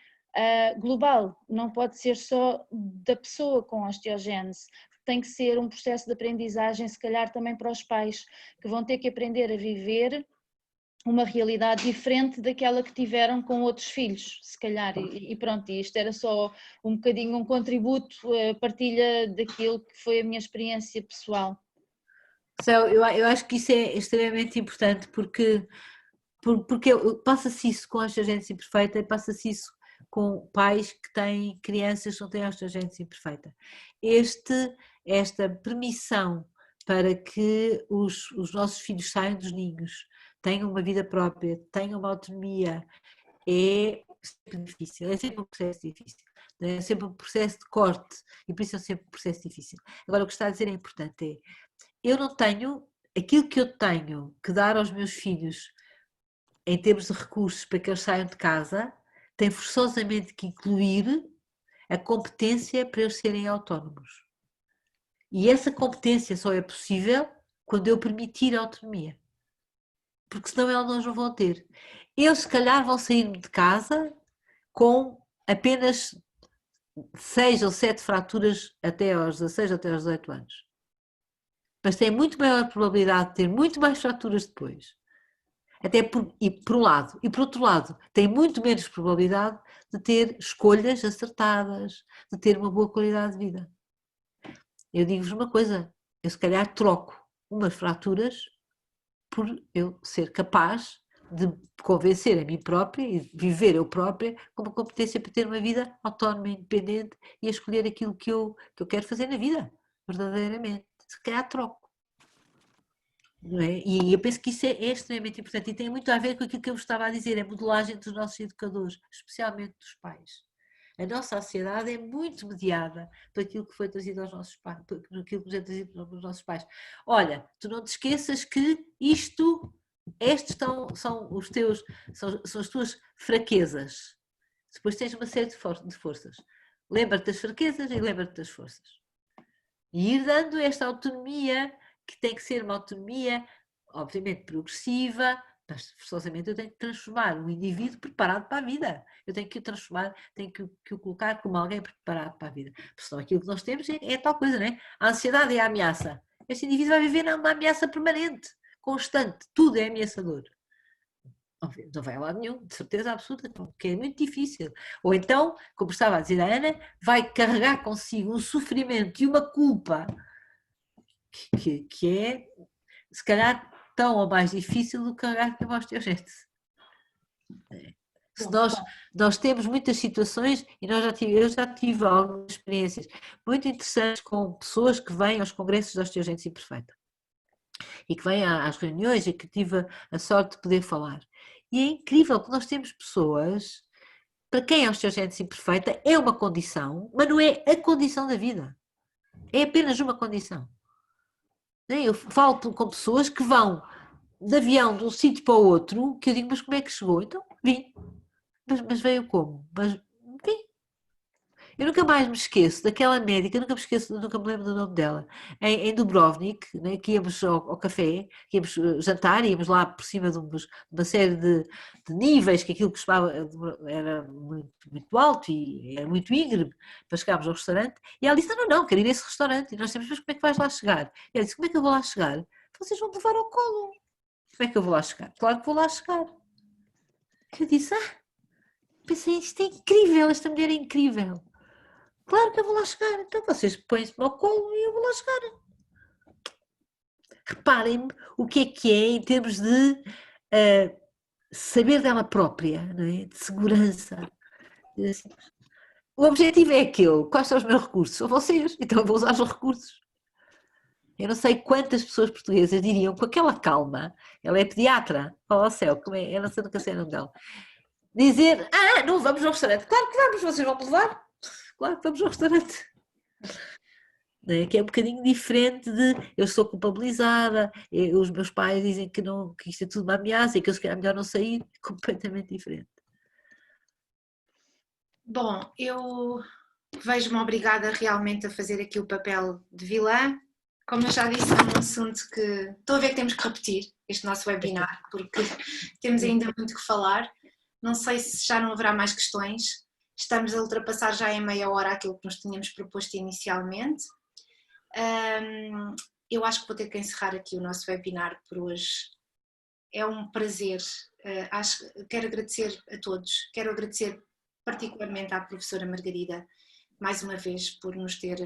G: global, não pode ser só da pessoa com osteogénese. Tem que ser um processo de aprendizagem, se calhar também para os pais, que vão ter que aprender a viver uma realidade diferente daquela que tiveram com outros filhos, se calhar, e pronto, isto era só um bocadinho um contributo, partilha daquilo que foi a minha experiência pessoal.
C: Eu acho que isso é extremamente importante, porque passa-se isso com a osteogénese imperfeita e passa-se isso com pais que têm crianças que não têm osteogénese imperfeita. Esta permissão para que os nossos filhos saiam dos ninhos, tenham uma vida própria, tenham uma autonomia, é sempre difícil, é sempre um processo difícil, é sempre um processo de corte, e por isso é sempre um processo difícil. Agora, o que está a dizer é importante, eu não tenho, aquilo que eu tenho que dar aos meus filhos em termos de recursos para que eles saiam de casa, tem forçosamente que incluir a competência para eles serem autónomos. E essa competência só é possível quando eu permitir a autonomia. Porque senão eles não vão ter. Eles, se calhar, vão sair de casa com apenas 6 ou 7 fraturas até aos 16, até aos 18 anos. Mas têm muito maior probabilidade de ter muito mais fraturas depois. Até por um lado. E por outro lado, tem muito menos probabilidade de ter escolhas acertadas, de ter uma boa qualidade de vida. Eu digo-vos uma coisa, eu se calhar troco umas fraturas por eu ser capaz de convencer a mim própria e viver eu própria com uma competência para ter uma vida autónoma, independente e a escolher aquilo que eu quero fazer na vida, verdadeiramente. Se calhar troco. Não é? E eu penso que isso é extremamente importante e tem muito a ver com aquilo que eu vos estava a dizer, a modelagem dos nossos educadores, especialmente dos pais. A nossa ansiedade é muito mediada por aquilo que foi trazido aos nossos pais, por aquilo que nos é trazido pelos nossos pais. Olha, tu não te esqueças que estes são os teus, são as tuas fraquezas. Depois tens uma série de forças. Lembra-te das fraquezas e lembra-te das forças. E ir dando esta autonomia, que tem que ser uma autonomia, obviamente, progressiva, mas forçosamente eu tenho que transformar um indivíduo preparado para a vida. Eu tenho que o transformar, tenho que o colocar como alguém preparado para a vida. Porque senão aquilo que nós temos é tal coisa, não é? A ansiedade é a ameaça. Este indivíduo vai viver numa ameaça permanente, constante, tudo é ameaçador. Não vai a lado nenhum, de certeza absoluta, porque é muito difícil. Ou então, como estava a dizer a Ana, vai carregar consigo um sofrimento e uma culpa que é, se calhar, tão ou mais difícil do que carregar com a osteogênese. Se nós temos muitas situações, e eu já tive algumas experiências muito interessantes com pessoas que vêm aos congressos de osteogênese imperfeita e que vêm às reuniões e que tive a sorte de poder falar. E é incrível que nós temos pessoas para quem a osteogênese imperfeita é uma condição, mas não é a condição da vida. É apenas uma condição. Eu falo com pessoas que vão de avião de um sítio para o outro, que eu digo, mas como é que chegou? Então, vim. Mas veio como? Mas vim. Eu nunca mais me esqueço daquela médica, nunca me lembro do nome dela, em Dubrovnik, né, que íamos ao café, que íamos jantar, íamos lá por cima de uma série de níveis, que aquilo costumava, era muito, muito alto e era muito íngreme, para chegarmos ao restaurante, e ela disse, não, quero ir a esse restaurante, e nós temos, mas como é que vais lá chegar? E ela disse, como é que eu vou lá chegar? Vocês vão me levar ao colo. Como é que eu vou lá chegar? Claro que vou lá chegar. Eu disse, pensei, isto é incrível, esta mulher é incrível. Claro que eu vou lá chegar. Então vocês põem-se-me ao colo e eu vou lá chegar. Reparem-me o que é em termos de saber dela própria, não é? De segurança. O objetivo é aquele. Quais são os meus recursos? São vocês. Então eu vou usar os recursos. Eu não sei quantas pessoas portuguesas diriam com aquela calma, ela é pediatra, ao céu, como é? Eu não sei nunca sei o nome dela, dizer, não vamos ao restaurante. Claro que vamos, vocês vão me levar. Claro que vamos ao restaurante. Que é um bocadinho diferente de eu sou culpabilizada, os meus pais dizem que isto é tudo uma ameaça e que eu se calhar melhor não sair, completamente diferente.
A: Bom, eu vejo-me obrigada realmente a fazer aqui o papel de vilã. Como eu já disse, é um assunto que estou a ver que temos que repetir este nosso webinar, porque temos ainda muito que falar. Não sei se já não haverá mais questões. Estamos a ultrapassar já em meia hora aquilo que nos tínhamos proposto inicialmente. Eu acho que vou ter que encerrar aqui o nosso webinar por hoje. É um prazer. Quero agradecer a todos. Quero agradecer particularmente à professora Margarida, mais uma vez, por nos ter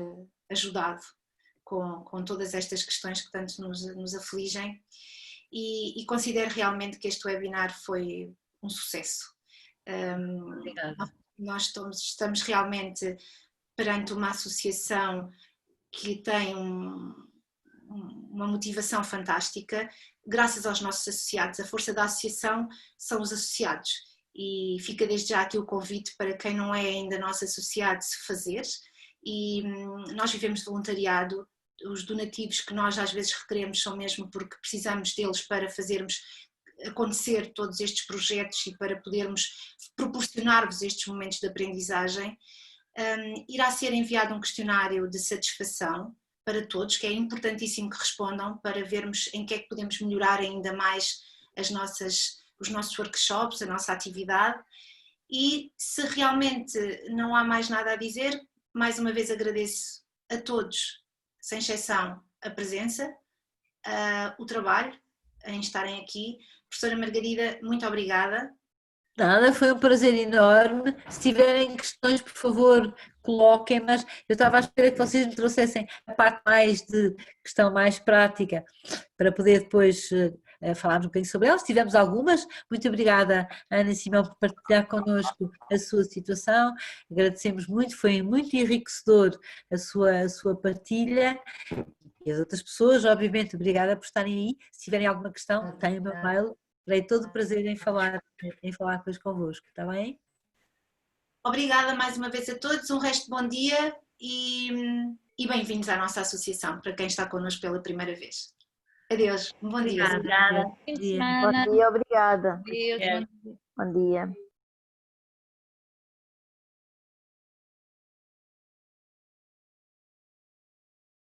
A: ajudado com todas estas questões que tanto nos afligem e considero realmente que este webinar foi um sucesso.
C: Obrigada.
A: Nós estamos realmente perante uma associação que tem uma motivação fantástica, graças aos nossos associados. A força da associação são os associados e fica desde já aqui o convite para quem não é ainda nosso associado se fazer. E nós vivemos de voluntariado. Os donativos que nós às vezes requeremos são mesmo porque precisamos deles para fazermos acontecer todos estes projetos e para podermos proporcionar-vos estes momentos de aprendizagem. Irá ser enviado um questionário de satisfação para todos, que é importantíssimo que respondam para vermos em que é que podemos melhorar ainda mais os nossos workshops, a nossa atividade. E se realmente não há mais nada a dizer, mais uma vez agradeço a todos, sem exceção, a presença, o trabalho em estarem aqui. Professora Margarida, muito obrigada.
C: Nada, foi um prazer enorme. Se tiverem questões, por favor, coloquem, mas eu estava à espera que vocês me trouxessem a parte mais de questão mais prática para poder depois falarmos um bocadinho sobre elas. Tivemos algumas. Muito obrigada, Ana e Simão, por partilhar connosco a sua situação. Agradecemos muito, foi muito enriquecedor a sua partilha. E as outras pessoas, obviamente, obrigada por estarem aí. Se tiverem alguma questão, têm o meu mail. Terei todo o prazer em falar depois convosco, está bem?
A: Obrigada mais uma vez a todos, um resto de bom dia e bem-vindos à nossa associação, para quem está connosco pela primeira vez. Adeus, um bom dia.
F: Obrigada.
G: Fim de
C: Dia.
G: semana.
F: Bom dia, obrigada.
G: Adeus, bom dia.
F: Bom dia.